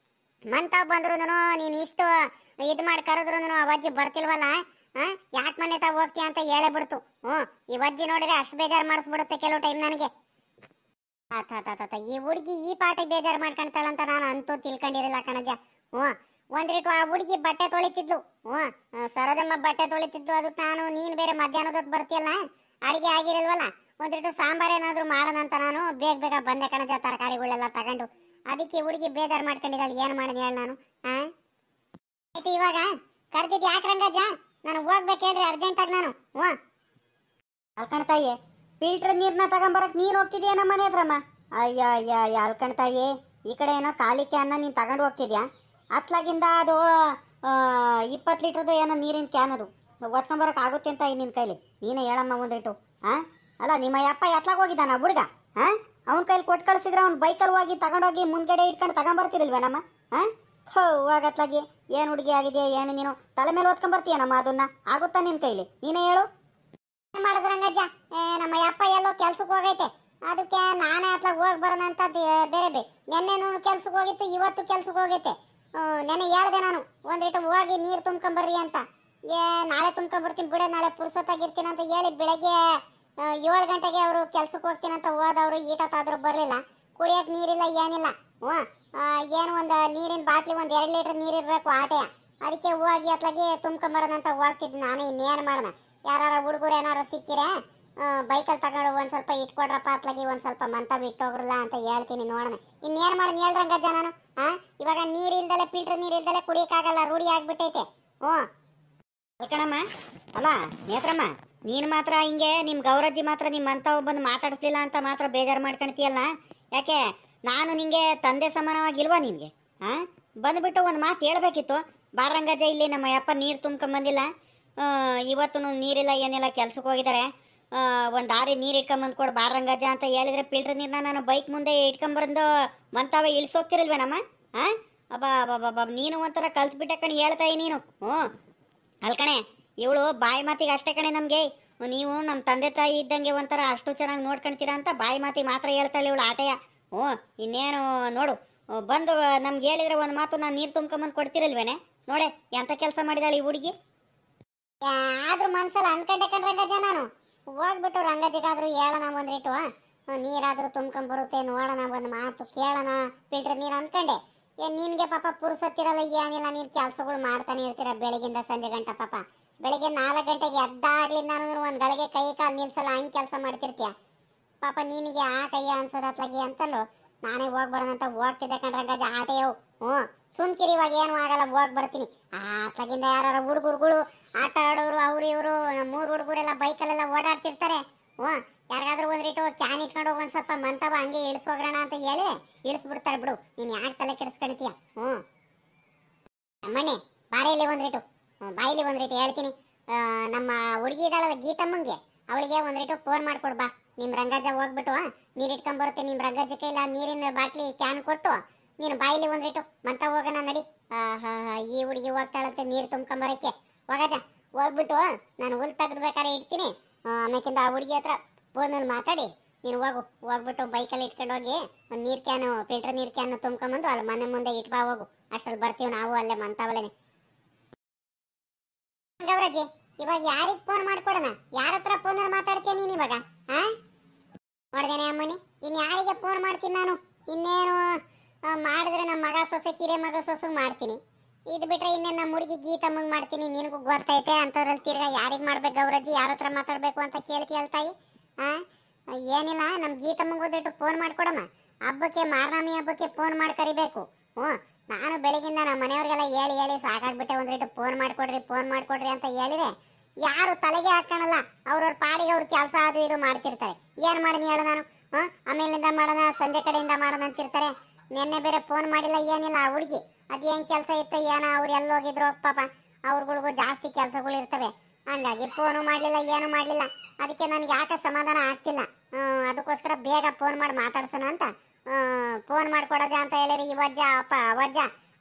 ಮಂತವ್ ಬಂದ್ರು ನೀನ್ ಇಷ್ಟು ಇದ್ ಮಾಡಿ ಕರೆದ್ರು ಅವಜ್ಜಿ ಬರ್ತಿಲ್ವಲ್ಲ. ಯಾಕೆ ಮನೆ ತಾವ್ ಹೋಗ್ತೀಯ ಅಂತ ಹೇಳೇ ಬಿಡ್ತು. ಈ ಅಜ್ಜಿ ನೋಡಿದ್ರೆ ಅಷ್ಟು ಬೇಜಾರು ಮಾಡಿಸ್ಬಿಡುತ್ತೆ ಕೆಲವು ಟೈಮ್ ನನಗೆ. ಈ ಹುಡುಗಿ ಈ ಪಾಟಿಗೆ ಬೇಜಾರು ಮಾಡ್ಕೊಂತಾಳಂತ ನಾನು ಅಂತೂ ತಿಳ್ಕೊಂಡಿರಲಿಲ್ಲ ಕಣಜ್ಜ. ಒಂದ್ರಿಟ್ಟು ಆ ಹುಡುಗಿ ಬಟ್ಟೆ ತೊಳಿತಿದ್ಲು. ಸರೋಜಮ್ಮ ಬಟ್ಟೆ ತೊಳಿತಿದ್ಲು. ಅದಕ್ಕೆ ನಾನು ನೀನ್ ಬೇರೆ ಮಧ್ಯಾಹ್ನದೊತ್ತು ಬರ್ತೀಯಲ್ಲ, ಅಡಿಗೆ ಆಗಿರಲ್ವಲ್ಲ, ಒಂದ್ರಿಟ್ಟು ಸಾಂಬಾರ್ ಏನಾದ್ರು ಮಾಡೋಣ ಅಂತ ನಾನು ಬೇಗ ಬೇಗ ಬಂದೆ ಕಣಜ್ಜ, ತರಕಾರಿಗಳೆಲ್ಲ ತಗೊಂಡು. ಅದಕ್ಕೆ ಹುಡುಗಿ ಬೇಜಾರು ಮಾಡ್ಕೊಂಡಿದ್ದಾಳೆ. ಏನ್ ಮಾಡಿದೆ ಹೇಳಿ ನಾನು? ಆಯ್ತು ಇವಾಗ ಕರ್ದಿದ್ ಯಾಕೆ ರಂಗಜ್ಜ? ನಾನು ಹೋಗ್ಬೇಕು ಹೇಳ್ರಿ ಅರ್ಜೆಂಟ್ ಆಗಿ ನಾನು. ಅಲ್ಕಣ್ತಾಯಿ ಫಿಲ್ಟರ್ ನೀರ್ನ ತಗೊಂಬರಕ್ ನೀನ್ ಹೋಗ್ತಿದ್ಯಾ ನಮ್ಮ ಮನೆ ಹತ್ರಮ್ಮ? ಅಯ್ಯ ಅಯ್ಯ ಅಯ್ಯ ಅಲ್ಕಣ್ತಾಯಿ, ಈ ಕಡೆ ಏನೋ ಖಾಲಿ ಕ್ಯಾನ್ನ ನೀನ್ ತಗೊಂಡು ಹೋಗ್ತಿದ್ಯಾ? ಅತ್ಲಾಗಿಂದ ಅದು 20 ಲೀಟರ್ದು ಏನೋ ನೀರಿನ ಕ್ಯಾನ್ ಅದು ಒತ್ಕೊಂಬರಕ್ ಆಗುತ್ತೆ ಅಂತ ನಿನ್ ಕೈಲಿ ನೀನೇ ಹೇಳಮ್ಮ ಒಂದಿಟ್ಟು. ಅಲ್ಲ ನಿಮ್ಮ ಅಪ್ಪ ಎತ್ಲಾಗ ಹೋಗಿದ್ದಾನ ಹುಡುಗ? ಅವನ ಕೈಲಿ ಕೊಟ್ಟು ಕಳ್ಸಿದ್ರೆ ಅವ್ನು ಬೈಕಲ್ಲಿ ಹೋಗಿ ತಗೊಂಡೋಗಿ ಮುಂದ್ಗಡೆ ಇಟ್ಕೊಂಡು ತಗೊಂಬರ್ತಿರಲ್ವೇನಮ್ಮ? ಹೋಗತ್ಲಾಗಿ ಏನ್ ಹುಡುಗಿ ಆಗಿದೆಯಾ ಏನು ನೀನು? ತಲೆ ಮೇಲೆ ಓದ್ಕೊಂಬರ್ತೀಯನಮ್ಮ ಅದನ್ನ? ಆಗುತ್ತಾ ನಿನ್ ಕೈಲಿ? ನೀನೇ ಹೇಳು. ಮಾಡಿದ್ರಂಗಜ್ಜ ನಮ್ಮ ಅಪ್ಪ ಎಲ್ಲೋ ಕೆಲ್ಸಕ್ಕೆ ಹೋಗೈತೆ, ಅದಕ್ಕೆ ನಾನೇ ಅತ್ಲಾಗ ಹೋಗಿ ಬರೋಣ ಅಂತ ಬೇರೆ ನೆನ್ನೆ ಕೆಲ್ಸಕ್ಕೆ ಹೋಗಿತ್ತು, ಇವತ್ತು ಕೆಲ್ಸಕ್ಕೆ ಹೋಗೈತೆ. ನೆನ್ನೆ ಹೇಳ್ದೆ ನಾನು ಒಂದಿಟ್ಟು ಹೋಗಿ ನೀರು ತುಂಬ್ಕೊಂಬರ್ರಿ ಅಂತ. ನಾಳೆ ತುಂಬ್ಕೊಂಬರ್ತೀನಿ ಬಿಡ, ನಾಳೆ ಪುರ್ಸೊತ್ತಾಗಿರ್ತೀನಿ ಅಂತ ಹೇಳಿ ಬೆಳಗ್ಗೆ 7 ಗಂಟೆಗೆ ಅವರು ಕೆಲ್ಸಕ್ಕೆ ಹೋಗ್ತೀನಿ ಅಂತ ಹೋದವರು ಈಟತ್ತಾದ್ರೂ ಬರಲಿಲ್ಲ. ಕುಡಿಯಕ್ಕೆ ನೀರಿಲ್ಲ ಏನಿಲ್ಲ. ಏನು ಒಂದು ನೀರಿನ ಬಾಟ್ಲಿ ಒಂದು 2 ಲೀಟರ್ ನೀರಿರ್ಬೇಕು ಆಟೆಯ. ಅದಕ್ಕೆ ಹೋಗಿ ಅತ್ಲಾಗಿ ತುಂಬ್ಕೊಂಬರೋಣ ಅಂತ ಹೋಗ್ತಿದ್ದೆ ನಾನು. ಇನ್ನೇನು ಮಾಡೋಣ, ಯಾರ ಹುಡುಗರು ಏನಾರು ಸಿಕ್ಕಿರೆ ಬೈಕಲ್ಲಿ ತಗೊಂಡು ಒಂದ್ ಸ್ವಲ್ಪ ಇಟ್ಕೊಡ್ರಪ್ಪ ಅತ್ಲಾಗಿ, ಒಂದ್ ಸ್ವಲ್ಪ ಮಂತ ಬಿಟ್ಟೋಗ್ರಲ್ಲ ಅಂತ ಹೇಳ್ತೀನಿ. ನೋಡೋಣ ಇನ್ನೇನ್ ಮಾಡೋಣ ಹೇಳ್ರಂಗಜ್ಜ ನಾನು. ಇವಾಗ ನೀರಿಲ್ದಲೆ ಫಿಲ್ಟರ್ ನೀರಿಲ್ದಲೆ ಕುಡಿಯಕ್ಕಾಗಲ್ಲ, ರೂಢಿ ಆಗ್ಬಿಟ್ಟೈತೆ. ಅಲ್ಕಣಮ್ಮ, ಅಲ್ಲ ನೇತ್ರಮ್ಮ, ನೀನ್ ಮಾತ್ರ ಹಿಂಗೆ ನಿಮ್ ಗೌರಜ್ಜಿ ಮಾತ್ರ ನಿಮ್ಮಂತವ್ ಬಂದು ಮಾತಾಡಿಸ್ಲಿಲ್ಲ ಅಂತ ಮಾತ್ರ ಬೇಜಾರು ಮಾಡ್ಕೊಳ್ತೀಯಲ್ಲ. ಯಾಕೆ ನಾನು ನಿಂಗೆ ತಂದೆ ಸಮಾನವಾಗಿಲ್ವಾ ನಿನ್ಗೆ? ಬಂದ್ಬಿಟ್ಟು ಒಂದು ಮಾತು ಹೇಳ್ಬೇಕಿತ್ತು. ಬಾರಂಗಜ್ಜ ಇಲ್ಲಿ ನಮ್ಮ ಅಪ್ಪ ನೀರು ತುಂಬ್ಕೊಂಬಂದಿಲ್ಲ, ಇವತ್ತು ನೀರಿಲ್ಲ ಏನಿಲ್ಲ ಕೆಲ್ಸಕ್ಕೆ ಹೋಗಿದ್ದಾರೆ, ಒಂದು ದಾರಿ ನೀರು ಇಟ್ಕೊಂಬಂದು ಕೊಡು ಬಾರಂಗಜ್ಜ ಅಂತ ಹೇಳಿದ್ರೆ ಫಿಲ್ಟರ್ ನೀರನ್ನ ನಾನು ಬೈಕ್ ಮುಂದೆ ಇಟ್ಕೊಂಬಂದು ಮಂತಾವ ಇಳಿಸೋಗ್ತಿರಲ್ವೇನಮ್ಮ? ಅಬ್ಬಾ ಅಬ್ಬಾ ನೀನು ಒಂಥರ ಕಲ್ತ್ಬಿಟ್ಟೆ ಕಣೆ ಹೇಳ್ತಾಯಿ ನೀನು. ಅಲ್ಕಣೆ ಇವಳು ಬಾಯಿ ಮಾತಿಗೆ ಅಷ್ಟೇ ಕಣೆ ನಮಗೆ. ನೀವು ನಮ್ಮ ತಂದೆ ತಾಯಿ ಇದ್ದಂಗೆ ಒಂಥರ ಅಷ್ಟು ಚೆನ್ನಾಗಿ ನೋಡ್ಕೊಂತೀರಾ ಅಂತ ಬಾಯಿ ಮಾತಿಗೆ ಮಾತ್ರ ಹೇಳ್ತಾಳೆ ಇವಳು ಆಟೆಯ. ಇನ್ನೇನು ನೋಡು, ಬಂದು ನಮ್ಗೆ ಹೇಳಿದ್ರೆ ಒಂದು ಮಾತು ನಾನು ನೀರು ತುಂಬ್ಕೊಂಬಂದು ಕೊಡ್ತಿರಲ್ವೇನೆ? ನೋಡೆ ಎಂತ ಕೆಲಸ ಮಾಡಿದಾಳೆ ಈ ಹುಡುಗಿ. ಆದ್ರೂ ಮನ್ಸಲ್ಲ ಅನ್ಕೊಂಡೆ ಕಣ್ರಂಗಜ್ಜ ನಾನು. ಹೋಗ್ಬಿಟ್ಟು ರಂಗಜ್ಜಿಗಾದ್ರೂ ಹೇಳೋಣ ಒಂದ್ರಿಟ್ಟು, ನೀರಾದ್ರೂ ತುಂಬ್ಕೊಂಬರುತ್ತೆ ನೋಡೋಣ, ಒಂದು ಮಾತು ಕೇಳೋಣ ಫಿಲ್ಟರ್ ನೀರು ಅಂದ್ಕೊಂಡೆ. ನಿನ್ಗೆ ಪಾಪ ಪುರ್ಸತ್ತಿರಲ್ಲ ಏನಿಲ್ಲ, ನೀನು ಕೆಲಸಗಳು ಮಾಡ್ತಾನೆ ಇರ್ತೀರ ಬೆಳಗಿಂದ ಸಂಜೆ ಗಂಟ. ಪಾಪ ಬೆಳಿಗ್ಗೆ 4 ಗಂಟೆಗೆ ಎದ್ದಾಗ್ಲಿಂದ ಒಂದು ಗಳಿಗೆ ಕೈ ಕಾಲು ನಿಲ್ಸಲ್ಲ, ಹಂಗೆ ಕೆಲಸ ಮಾಡ್ತಿರ್ತೀಯ. ಪಾಪ ನಿನಗೆ ಆ ಕೈಯ ಅನ್ಸೋದತ್ಲಾಗಿ ಅಂತಂದು ನಾನೇ ಹೋಗಿ ಬರೋಣ ಅಂತ ಹೋಗ್ತಿದ್ದೆ ಕಣ್ರಂಗಜ್ಜ ಆಟೆಯವು. ಸುಮ್ಕಿರಿ ಇವಾಗ ಏನು ಆಗಲ್ಲ, ಹೋಗಿ ಬರ್ತೀನಿ. ಅತ್ಲಾಗಿಂದ ಯಾರು ಹುಡುಗರುಗಳು ಆಟ ಆಡೋರು ಅವ್ರು ಇವರು 3 ಹುಡುಗರೆಲ್ಲ ಬೈಕಲ್ಲೆಲ್ಲ ಓಡಾಡ್ತಿರ್ತಾರೆ. ಯಾರಿಗಾದ್ರೂ ಒಂದ್ರಿಟ್ಟು ಕ್ಯಾನ್ ಇಟ್ಕೊಂಡು ಒಂದ್ ಸ್ವಲ್ಪ ಮಂತವ ಹಂಗೆ ಇಳಿಸೋಗ್ರಣ ಅಂತ ಹೇಳಿ ಇಳಿಸ್ಬಿಡ್ತಾರೆ ಬಿಡು. ನೀನ್ ಯಾಕೆ ತಲೆ ಕೆಡಿಸ್ಕೊಳ್ತೀಯ? ಅಮ್ಮಣ್ಣೆ ಬಾಯಿಲಿ ಒಂದ್ರಿಟ್ಟು, ಬಾಯಿಲಿ ಒಂದ್ರಿಟ್ಟು ಹೇಳ್ತೀನಿ. ನಮ್ಮ ಹುಡುಗಿ ಇದ್ದಾಳಲ್ಲ ಗೀತಮ್ಮಂಗೆ, ಅವಳಿಗೆ ಒಂದ್ರಿಟ್ಟು ಫೋನ್ ಮಾಡ್ಕೊಡ್ ಬಾ. ನಿಮ್ ರಂಗಜ್ಜ ಹೋಗ್ಬಿಟ್ಟು ನೀರ್ ಇಟ್ಕೊಂಡ್ ಬರುತ್ತೆ, ನಿಮ್ ರಂಗಜ್ಜ ಕೈಲ ನೀರಿನ ಬಾಟ್ಲಿ ಕ್ಯಾನ್ ಕೊಟ್ಟು ನೀನು ಬಾಯಿಲಿ ಒಂದ್ರಿಟ್ಟು ಮಂತ ಹೋಗೋಣ ನಡಿ. ಈ ಹುಡುಗಿ ಹೋಗ್ತಾಳಂತೆ ನೀರು ತುಂಬ್ಕೊಂಬರಕ್ಕೆ. ಹೋಗಜ್ಜ ಹೋಗ್ಬಿಟ್ಟು ನಾನು ಹುಲ್ ತೆಗೆದ್ಬೇಕಾರೆ ಇಡ್ತೀನಿ. ಆಮೇಕಿಂದ ಆ ಹುಡುಗಿ ಹತ್ರ ಫೋನಲ್ಲಿ ಮಾತಾಡಿ ನೀನು ಹೋಗ್ಬಿಟ್ಟು ಬೈಕಲ್ಲಿ ಇಟ್ಕೊಂಡು ಹೋಗಿ ಒಂದು ನೀರು ಕ್ಯಾನು ಫಿಲ್ಟರ್ ನೀರು ಕ್ಯಾನ್ ತುಂಬ್ಕೊಂಬಂದು ಅಲ್ಲಿ ಮನೆ ಮುಂದೆ ಇಟ್ಬಾ ಹೋಗು. ಅಷ್ಟಲ್ಲಿ ಬರ್ತೀವಿ ನಾವು ಅಲ್ಲೇ ಮಂತಾವಲೇನೆ. ಗೌರಜ್ಜಿ ಇವಾಗ ಯಾರಿಗೆ ಫೋನ್ ಮಾಡ್ಕೊಡೋಣ? ಯಾರ ಹತ್ರ ಫೋನಲ್ಲಿ ಮಾತಾಡ್ತೀಯ ನೀನು ಇವಾಗ? ನೋಡ್ದೇನೆ ಅಮ್ಮಣಿ, ಇನ್ ಯಾರಿಗೆ ಫೋನ್ ಮಾಡ್ತೀನಿ ನಾನು? ಇನ್ನೇನು ಮಾಡಿದ್ರೆ ನಮ್ಮ ಮಗ ಸೊಸೆ ಕಿರೆ ಮಗ ಸೊಸೆ ಮಾಡ್ತೀನಿ. ಇದು ಬಿಟ್ರೆ ಇನ್ನೇನು ನಮ್ಮ ಹುಡುಗಿ ಗೀತಮ್ಮಂಗೆ ಮಾಡ್ತೀನಿ. ನಿನಗೂ ಗೊತ್ತೈತೆ ಅಂಥದ್ರಲ್ಲಿ ತಿರ್ಗಾ ಯಾರಿಗೆ ಮಾಡ್ಬೇಕು ಗೌರಜ್ಜಿ, ಯಾರ ಹತ್ರ ಮಾತಾಡಬೇಕು ಅಂತ ಕೇಳ್ತಾಯಿ. ಏನಿಲ್ಲ, ನಮ್ಮ ಗೀತಮ್ಮಂಗೆ ಓದಿಟ್ಟು ಫೋನ್ ಮಾಡ್ಕೊಡಮ್ಮ. ಹಬ್ಬಕ್ಕೆ ಮಾರ್ನಾಮಿ ಹಬ್ಬಕ್ಕೆ ಫೋನ್ ಮಾಡಿ ಕರಿಬೇಕು. ನಾನು ಬೆಳಗಿಂದ ನಮ್ಮ ಮನೆಯವ್ರಿಗೆಲ್ಲ ಹೇಳಿ ಹೇಳಿ ಸಾಕಾಗ್ಬಿಟ್ಟೆ. ಒಂದ್ರಿಟ್ಟು ಫೋನ್ ಮಾಡ್ಕೊಡ್ರಿ ಅಂತ ಹೇಳಿದೆ. ಯಾರು ತಲೆಗೆ ಹಾಕೋಣಲ್ಲ. ಅವ್ರವ್ರ ಪಾಡಿಗೆ ಅವ್ರ ಕೆಲಸ ಅದು ಇದು ಮಾಡ್ತಿರ್ತಾರೆ. ಏನು ಮಾಡೋಣ ಹೇಳು ನಾನು? ಆಮೇಲಿಂದ ಮಾಡೋಣ, ಸಂಜೆ ಕಡೆಯಿಂದ ಮಾಡೋಣ ಅಂತಿರ್ತಾರೆ. ನಿನ್ನೆ ಬೇರೆ ಫೋನ್ ಮಾಡಿಲ್ಲ, ಏನಿಲ್ಲ. ಆ ಹುಡುಗಿ ಅದೇನು ಕೆಲಸ ಇತ್ತು ಏನೋ, ಅವ್ರು ಎಲ್ಲೋಗಿದ್ರು ಪಾಪ. ಅವ್ರಗಳಿಗೂ ಜಾಸ್ತಿ ಕೆಲಸಗಳು ಇರ್ತವೆ. ಹಂಗಾಗಿ ಫೋನು ಮಾಡಲಿಲ್ಲ, ಏನು ಮಾಡಲಿಲ್ಲ. ಅದಕ್ಕೆ ನನಗೆ ಯಾಕೆ ಸಮಾಧಾನ ಆಗ್ತಿಲ್ಲ. ಅದಕ್ಕೋಸ್ಕರ ಬೇಗ ಫೋನ್ ಮಾಡಿ ಮಾತಾಡ್ಸೋಣ ಅಂತ ಫೋನ್ ಮಾಡ್ಕೊಡೋದೆ ಅಂತ ಹೇಳಿರಿ. ಇವಜ್ಜ ಅಪ್ಪ ಅವಜ್ಜ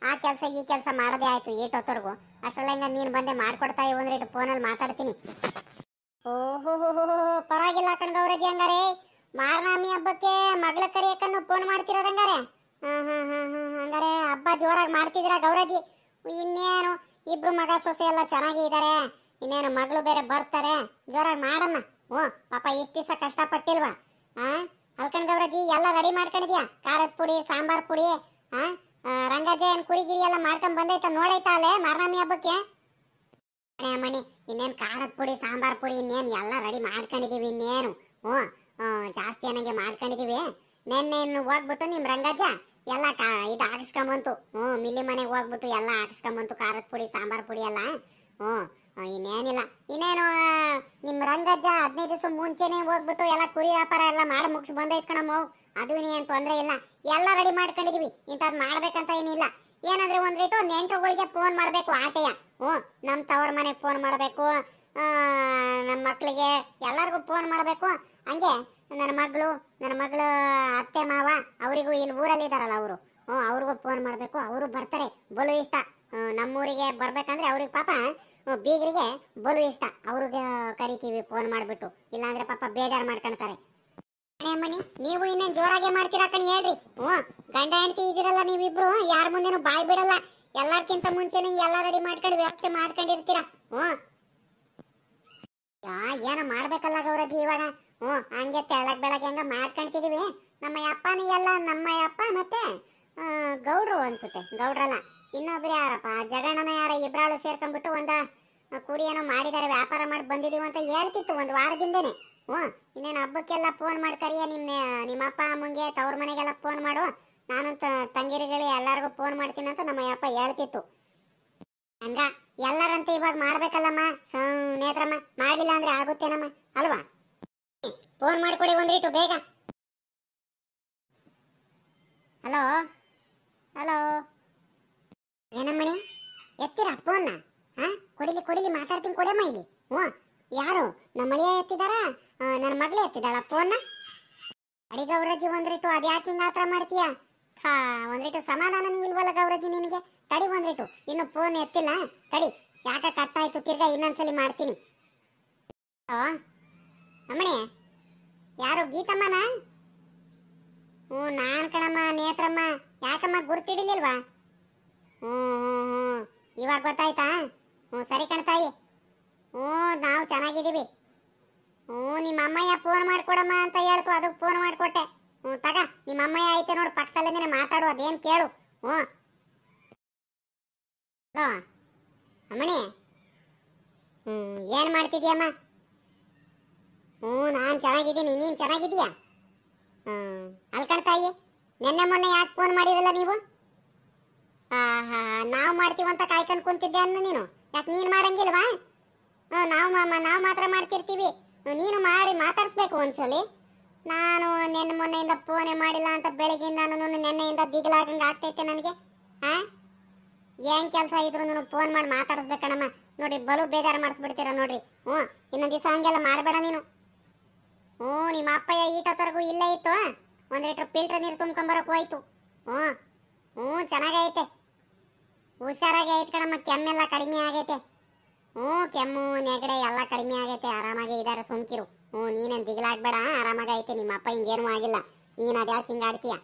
ಆ ಕೆಲಸ ಈ ಕೆಲಸ ಮಾಡೋದೇ ಆಯ್ತು ಈಟೊತ್ತರ್ಗು. ಅಷ್ಟರಲ್ಲ ನೀನು ಬಂದೆ ಮಾಡ್ಕೊಡ್ತಾ ಒಂದ್ರಿಟ್ಟು ಫೋನಲ್ಲಿ ಮಾತಾಡ್ತೀನಿ. ಓಹೋ, ಪರವಾಗಿಲ್ಲ ಕಣ್ಗೌರಜ್ಜಿ. ಹಂಗಾರೆ ಮಾರ್ನಾಮಿ ಹಬ್ಬಕ್ಕೆ ಮಗಳ ಕರಿಯಕ್ಕನ್ನು ಫೋನ್ ಮಾಡ್ತಿರೋದು ಹಂಗಾರೆ? ಹಂಗಾರೆ ಹಬ್ಬ ಜೋರಾಗಿ ಮಾಡ್ತಿದ್ದೀರಾ ಗೌರಜ್ಜಿ? ಇನ್ನೇನು ಇಬ್ರು ಮಗ ಸೊಸೆ ಎಲ್ಲ ಚೆನ್ನಾಗಿದ್ದಾರೆ. ಇನ್ನೇನು ಮಗಳು ಬೇರೆ ಬರ್ತಾರೆ. ಜೋರಾಗಿ ಮಾಡಮ್ಮ. ಪಾಪ ಇಷ್ಟು ದಿವಸ ಕಷ್ಟಪಟ್ಟಿಲ್ವಾ? ಅಲ್ಕಣ್ ಗೌರಜ್ಜಿ ಎಲ್ಲ ರೆಡಿ ಮಾಡ್ಕೊಂಡಿದ್ಯಾ? ಖಾರದ ಪುಡಿ, ಸಾಂಬಾರ್ ಪುಡಿ, ರಂಗಜ್ಜ ಏನು ಕುರಿಗಿರಿ ಎಲ್ಲ ಮಾಡ್ಕೊಂಡ್ ಬಂದೈತ ನೋಡೈತಾ ಅಲ್ಲೇ ಮಾರ್ನಾಮಿ ಹಬ್ಬಕ್ಕೆ? ಮಣಿ ಇನ್ನೇನು ಖಾರದ ಪುಡಿ, ಸಾಂಬಾರ್ ಪುಡಿ ಇನ್ನೇನು ಎಲ್ಲ ರೆಡಿ ಮಾಡ್ಕೊಂಡಿದೀವಿ. ಇನ್ನೇನು ಜಾಸ್ತಿ ಏನಾಗೆ ಮಾಡ್ಕೊಂಡಿದೀವಿ. ನೆನ್ನೆ ಇನ್ನು ಹೋಗ್ಬಿಟ್ಟು ನಿಮ್ಮ ರಂಗಜ್ಜ ಎಲ್ಲ ಇದು ಹಾಕಿಸ್ಕೊಂಬಂತು. ಮಿಲ್ಲಿ ಮನೆಗೆ ಹೋಗ್ಬಿಟ್ಟು ಎಲ್ಲ ಹಾಕಿಸ್ಕೊಂಬಂತು, ಖಾರದ ಪುಡಿ ಸಾಂಬಾರ್ ಪುಡಿ ಎಲ್ಲ. ಇನ್ನೇನಿಲ್ಲ. ಇನ್ನೇನು ನಿಮ್ಮ ರಂಗಜ್ಜ 15 ದಿವಸ ಮುಂಚೆನೆ ಹೋಗ್ಬಿಟ್ಟು ಎಲ್ಲ ಕುರಿ ವ್ಯಾಪಾರ ಎಲ್ಲ ಮಾಡಿ ಮುಗಿಸಿ ಬಂದೈತ್ ಕಣಮ್ಮ. ಅದು ಏನು ತೊಂದರೆ ಇಲ್ಲ, ಎಲ್ಲ ರೆಡಿ ಮಾಡ್ಕೊಂಡಿದೀವಿ. ಇಂಥದ್ದು ಮಾಡ್ಬೇಕಂತ ಏನಿಲ್ಲ. ಏನಂದ್ರೆ ಒಂದ್ರಿಟ್ಟು ನೆಂಟರುಗಳಿಗೆ ಫೋನ್ ಮಾಡಬೇಕು ಆಟೆಯ. ನಮ್ಮ ತವರ ಮನೆಗೆ ಫೋನ್ ಮಾಡಬೇಕು, ನಮ್ಮ ಮಕ್ಕಳಿಗೆ ಎಲ್ಲರಿಗೂ ಫೋನ್ ಮಾಡಬೇಕು. ಹಂಗೆ ನನ್ನ ಮಗಳು ಅತ್ತೆ ಮಾವ ಅವರಿಗೂ ಇಲ್ಲಿ ಊರಲ್ಲಿ ಇದಾರಲ್ಲ ಅವರು, ಅವ್ರಿಗೂ ಫೋನ್ ಮಾಡಬೇಕು. ಅವರು ಬರ್ತಾರೆ, ಬಲು ಇಷ್ಟ. ನಮ್ಮೂರಿಗೆ ಬರ್ಬೇಕಂದ್ರೆ ಅವ್ರಿಗೆ ಪಾಪ ಬೀಗರಿಗೆ ಬಲು ಇಷ್ಟ. ಅವ್ರಿಗೆ ಕರಿತೀವಿ ಫೋನ್ ಮಾಡ್ಬಿಟ್ಟು, ಇಲ್ಲಾಂದ್ರೆ ಪಾಪ ಬೇಜಾರು ಮಾಡ್ಕೊಳ್ತಾರೆ. ಮಣಿ ನೀವು ಇನ್ನೇನು ಜೋರಾಗೆ ಮಾಡ್ತೀರಾ ಕಣಿ, ಹೇಳ್ರಿ. ಗಂಡ ಹೆಂಡತಿ ಇದ್ದೀರಲ್ಲ ನೀವಿಬ್ರು, ಯಾರ ಮುಂದೆನೂ ಬಾಯ್ ಬಿಡಲ್ಲ. ಎಲ್ಲರ್ಕಿಂತ ಮುಂಚೆನೇ ಎಲ್ಲ ರೆಡಿ ಮಾಡ್ಕೊಂಡು ವ್ಯವಸ್ಥೆ ಮಾಡ್ಕೊಂಡಿರ್ತೀರಾ. ಏನೋ ಮಾಡ್ಬೇಕಲ್ಲ ಗೌರಜ್ಜಿ ಇವಾಗ. ಹಂಗೆ ತೆಳಗ್ ಬೆಳಗ್ಗೆ ಹಂಗ ಮಾಡ್ಕೊಂತಿದೀವಿ. ನಮ್ಮ ಅಪ್ಪನ ಎಲ್ಲ ನಮ್ಮ ಅಪ್ಪ ಮತ್ತೆ ಗೌಡ್ರು ಅನ್ಸುತ್ತೆ. ಗೌಡ್ರಲ್ಲ, ಇನ್ನೊಬ್ರು ಯಾರಪ್ಪ ಜಗಣ್ಣನ ಯಾರ ಇಬ್ರಾಳು ಸೇರ್ಕೊಂಡ್ಬಿಟ್ಟು ಒಂದ ಕುರಿ ಏನೋ ಮಾಡಿದಾರೆ, ವ್ಯಾಪಾರ ಮಾಡಿ ಬಂದಿದೀವಿ ಅಂತ ಹೇಳ್ತಿತ್ತು ಒಂದು ವಾರದಿಂದನೇ. ಇನ್ನೇನು ಹಬ್ಬಕ್ಕೆಲ್ಲ ಫೋನ್ ಮಾಡ್ಕರಿಯ ನಿಮ್ಮ ಅಪ್ಪ ಅಮ್ಮಂಗೆ ತವ್ರ ಮನೆಗೆಲ್ಲ ಫೋನ್ ಮಾಡು, ನಾನು ತಂಗಿರಿಗಳಿಗೆ ಎಲ್ಲರಿಗೂ ಫೋನ್ ಮಾಡ್ತೀನಿ ಅಂತ ನಮ್ಮ ಅಪ್ಪ ಹೇಳ್ತಿತ್ತು. ಹಂಗ ಎಲ್ಲರಂತ ಇವಾಗ ಮಾಡ್ಬೇಕಲ್ಲಮ್ಮ ನೇತ್ರಮ್ಮ. ಮಾಡಿಲ್ಲ ಅಂದ್ರೆ ಆಗುತ್ತೇನಮ್ಮ ಅಲ್ವಾ? ಫೋನ್ ಮಾಡ್ಕೊಡಿ ಒಂದ್ರಿಟ್ಟು ಬೇಗ. ಹಲೋ ಹಲೋ, ಏನಮ್ಮಣಿ ಎತ್ತೀರಾ ಫೋನ್ನ? ಕೊಡಿಲಿ ಮಾತಾಡ್ತೀನಿ, ಕೊಡಮ್ಮ ಇಲ್ಲಿ. ಯಾರು ನಮ್ಮ ಮಳಿಯ ಎತ್ತಿದಾರ? ನನ್ನ ಮಗಳೇ ಎತ್ತಿದಾಳ ಫೋನ್ನ? ಅಡಿಗೌರಜ್ಜಿ ಒಂದ್ರಿಟ್ಟು ಅದ್ಯಾಕೆ ಹಿಂಗ ಆತರ ಮಾಡ್ತೀಯ? ಒಂದ್ರಿಟ್ಟು ಸಮಾಧಾನನೇ ಇಲ್ವಲ್ಲ ಗೌರಜ್ಜಿ ನಿನಗೆ? ತಡಿ ಒಂದ್ರಿಟ್ಟು, ಇನ್ನು ಫೋನ್ ಎತ್ತಿಲ್ಲ ತಡಿ. ಯಾಕ ಕಟ್ಟಾಯ್ತು, ತಿರ್ಗಾ ಇನ್ನೊಂದ್ಸಲಿ ಮಾಡ್ತೀನಿ. ಅಮ್ಮಣಿ ಯಾರು ಗೀತಮ್ಮನ? ನಾನ್ ಕಣಮ್ಮ, ನೇತ್ರಮ್ಮ. ಯಾಕಮ್ಮ ಗುರ್ತಿಡಿಲಿಲ್ವಾ? ಇವಾಗ ಗೊತ್ತಾಯ್ತಾ? ಸರಿ ಕಣ್ತಾಯಿ. ನಾವು ಚೆನ್ನಾಗಿದ್ದೀವಿ. ನಿಮ್ಮ ಅಮ್ಮಯ್ಯ ಫೋನ್ ಮಾಡ್ಕೊಡಮ್ಮ ಅಂತ ಹೇಳ್ತು, ಅದಕ್ಕೆ ಫೋನ್ ಮಾಡಿಕೊಟ್ಟೆ. ತಗ, ನಿಮ್ಮ ಅಮ್ಮಯ್ಯ ಐತೆ ನೋಡು ಪಕ್ಕದಲ್ಲೇ ಮಾತಾಡು, ಅದೇನು ಕೇಳು. ಹಲೋ ಅಮ್ಮಣಿ, ಏನು ಮಾಡ್ತಿದ್ಯಮ್ಮ? ನಾನು ಚೆನ್ನಾಗಿದ್ದೀನಿ, ನೀನು ಚೆನ್ನಾಗಿದ್ದೀಯಾ? ಅಲ್ಕಣ್ತಾಯಿ, ನಿನ್ನೆ ಮೊನ್ನೆ ಯಾಕೆ ಫೋನ್ ಮಾಡಿರಲ್ಲ ನೀವು? ನಾವು ಮಾಡ್ತೀವಂತ ಕಾಯ್ಕೊಂಡು ಕುಂತಿದ್ದೆ ಅನ್ನು ನೀನು. ಯಾಕೆ ನೀನು ಮಾಡಂಗಿಲ್ವಾ? ನಾವು ಮಾತ್ರ ಮಾಡ್ತಿರ್ತೀವಿ, ನೀನು ಮಾಡಿ ಮಾತಾಡಿಸ್ಬೇಕು ಒಂದ್ಸಲಿ. ನಾನು ನೆನ್ನೆ ಮೊನ್ನೆಯಿಂದ ಫೋನೇ ಮಾಡಿಲ್ಲ ಅಂತ ಬೆಳಗ್ಗೆಯಿಂದ ನೆನ್ನೆಯಿಂದ ದಿಗ್ಲಾಗಂಗೆ ಆಗ್ತೈತೆ ನನಗೆ. ಏನು ಕೆಲಸ ಇದ್ರು ನಾನು ಫೋನ್ ಮಾಡಿ ಮಾತಾಡಿಸ್ಬೇಕಣಮ್ಮ. ನೋಡ್ರಿ ಬಲು ಬೇಜಾರು ಮಾಡಿಸ್ಬಿಡ್ತೀರ ನೋಡ್ರಿ. ಇನ್ನೊಂದು ದಿವಸ ಹಂಗೆಲ್ಲ ಮಾಡಬೇಡ ನೀನು. ನಿಮ್ಮ ಅಪ್ಪಯ್ಯ ಈಟೋವರೆಗೂ ಇಲ್ಲೇ ಇತ್ತು, ಒಂದು ಲೀಟ್ರ್ ಫಿಲ್ಟರ್ ನೀರು ತುಂಬ್ಕೊಂಬರಕ್ಕೆ ಹೋಯ್ತು. ಚೆನ್ನಾಗೈತೆ, ಹುಷಾರಾಗಿ ಐತೆ ಕಣಮ್ಮ. ಕೆಮ್ಮೆಲ್ಲ ಕಡಿಮೆ ಆಗೈತೆ. ಕೆಮ್ಮು ನೆಗಡೆ ಎಲ್ಲ ಕಡಿಮೆ ಆಗೈತೆ, ಆರಾಮಾಗಿ ಇದ್ದಾರೆ, ಸುಮ್ಕಿರು. ನೀನೇನು ದಿಗ್ಲಾಗ್ಬೇಡ, ಆರಾಮಾಗೈತೆ. ನಿಮ್ಮ ಅಪ್ಪ ಹಿಂಗೇನು ಆಗಿಲ್ಲ. ನೀನು ಅದ್ಯಾಕೆ ಹಿಂಗೆ ಆಡ್ತೀಯ?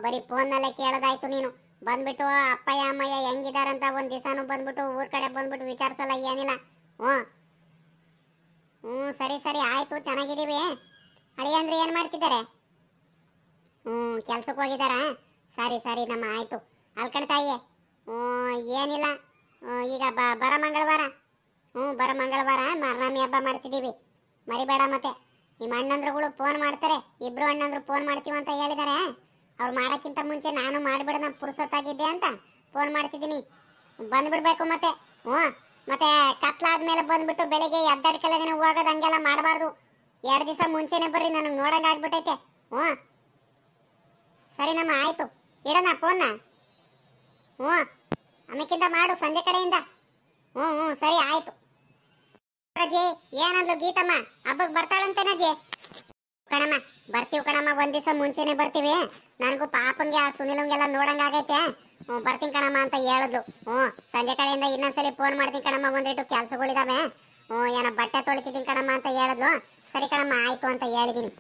ಬರೀ ಫೋನ್ನಲ್ಲೇ ಕೇಳೋದಾಯ್ತು ನೀನು. ಬಂದ್ಬಿಟ್ಟು ಅಪ್ಪಯ್ಯ ಅಮ್ಮಯ್ಯ ಹೆಂಗಿದಾರಂತ ಒಂದು ದಿವಸನೂ ಬಂದ್ಬಿಟ್ಟು ಊರ್ ಕಡೆ ಬಂದ್ಬಿಟ್ಟು ವಿಚಾರಿಸಲ್ಲ, ಏನಿಲ್ಲ. ಸರಿ ಆಯ್ತು, ಚೆನ್ನಾಗಿದ್ದೀವಿ. ಅಳಿಯಂದ್ರೆ ಏನ್ ಮಾಡ್ತಿದ್ದಾರೆ? ಕೆಲ್ಸಕ್ಕೆ ಹೋಗಿದಾರ? ಸರಿ ಸರಿ ನಮ್ಮ ಆಯ್ತು. ಅಲ್ಕಣ ತಾಯಿ, ಏನಿಲ್ಲ, ಈಗ ಬರ ಮಂಗಳವಾರ, ಬರ ಮಂಗಳವಾರ ಮಾರ್ನಮಿ ಹಬ್ಬ ಮಾಡ್ತಿದ್ದೀವಿ, ಮರಿಬೇಡ. ಮತ್ತೆ ನಿಮ್ಮ ಅಣ್ಣಂದ್ರುಗಳು ಫೋನ್ ಮಾಡ್ತಾರೆ, ಇಬ್ರು ಅಣ್ಣಂದ್ರು ಫೋನ್ ಮಾಡ್ತೀವಿ ಅಂತ ಹೇಳಿದಾರೆ. ಅವ್ರು ಮಾಡೋಕ್ಕಿಂತ ಮುಂಚೆ ನಾನು ಮಾಡಿಬಿಡ, ನಾನು ಪುರುಸೊತ್ತಾಗಿದ್ದೆ ಅಂತ ಫೋನ್ ಮಾಡ್ತಿದ್ದೀನಿ. ಬಂದ್ಬಿಡ್ಬೇಕು ಮತ್ತೆ. ಮತ್ತೆ ಕತ್ಲಾದ್ಮೇಲೆ ಬಂದ್ಬಿಟ್ಟು ಬೆಳಿಗ್ಗೆ ಎದ್ದಡ್ಕೆಲ್ಲ ದಿನ ಹೋಗೋದು ಹಂಗೆಲ್ಲ ಮಾಡಬಾರ್ದು. 2 ದಿವಸ ಮುಂಚೆನೆ ಬರ್ರಿ, ನನಗೆ ನೋಡಂಗ ಆಗ್ಬಿಟ್ಟೈತೆ. ಸರಿ ನಮ್ಮ ಆಯ್ತು, ಇಡೋಣ ಫೋನ್ನ. ಆಮೇಕಿಂದ ಮಾಡು ಸಂಜೆ ಕಡೆಯಿಂದ. ಸರಿ ಆಯ್ತು. ಅಜ್ಜಿ ಏನಂದ್ಲು ಗೀತಮ್ಮ? ಹಬ್ಬಕ್ಕೆ ಬರ್ತಾಳಂತೇನಜ್ಜಿ? ಕಣಮ್ಮ ಬರ್ತೀವಿ ಕಣಮ್ಮ, 1 ದಿವಸ ಮುಂಚೆನೆ ಬರ್ತೀವಿ. ನನಗೂ ಪಾಪಂಗೆ ಆ ಸುನಿಲಂಗೆಲ್ಲ ನೋಡಂಗ ಆಗೈತೆ. ಬರ್ತೀನಿ ಕಣಮ್ಮ ಅಂತ ಹೇಳಿದ್ಲು. ಸಂಜೆ ಕಡೆಯಿಂದ ಇನ್ನೊಂದ್ಸಲಿ ಫೋನ್ ಮಾಡ್ತೀನಿ ಕಣಮ್ಮ, ಒಂದಿಟ್ಟು ಕೆಲ್ಸಗಳಿದಾವೆ. ಏನೋ ಬಟ್ಟೆ ತೊಳಿತಿದ್ದೀನಿ ಕಣಮ್ಮ ಅಂತ ಹೇಳಿದ್ಲು. ಸರಿ ಕಣಮ್ಮ ಆಯ್ತು ಅಂತ ಹೇಳಿದೀನಿ.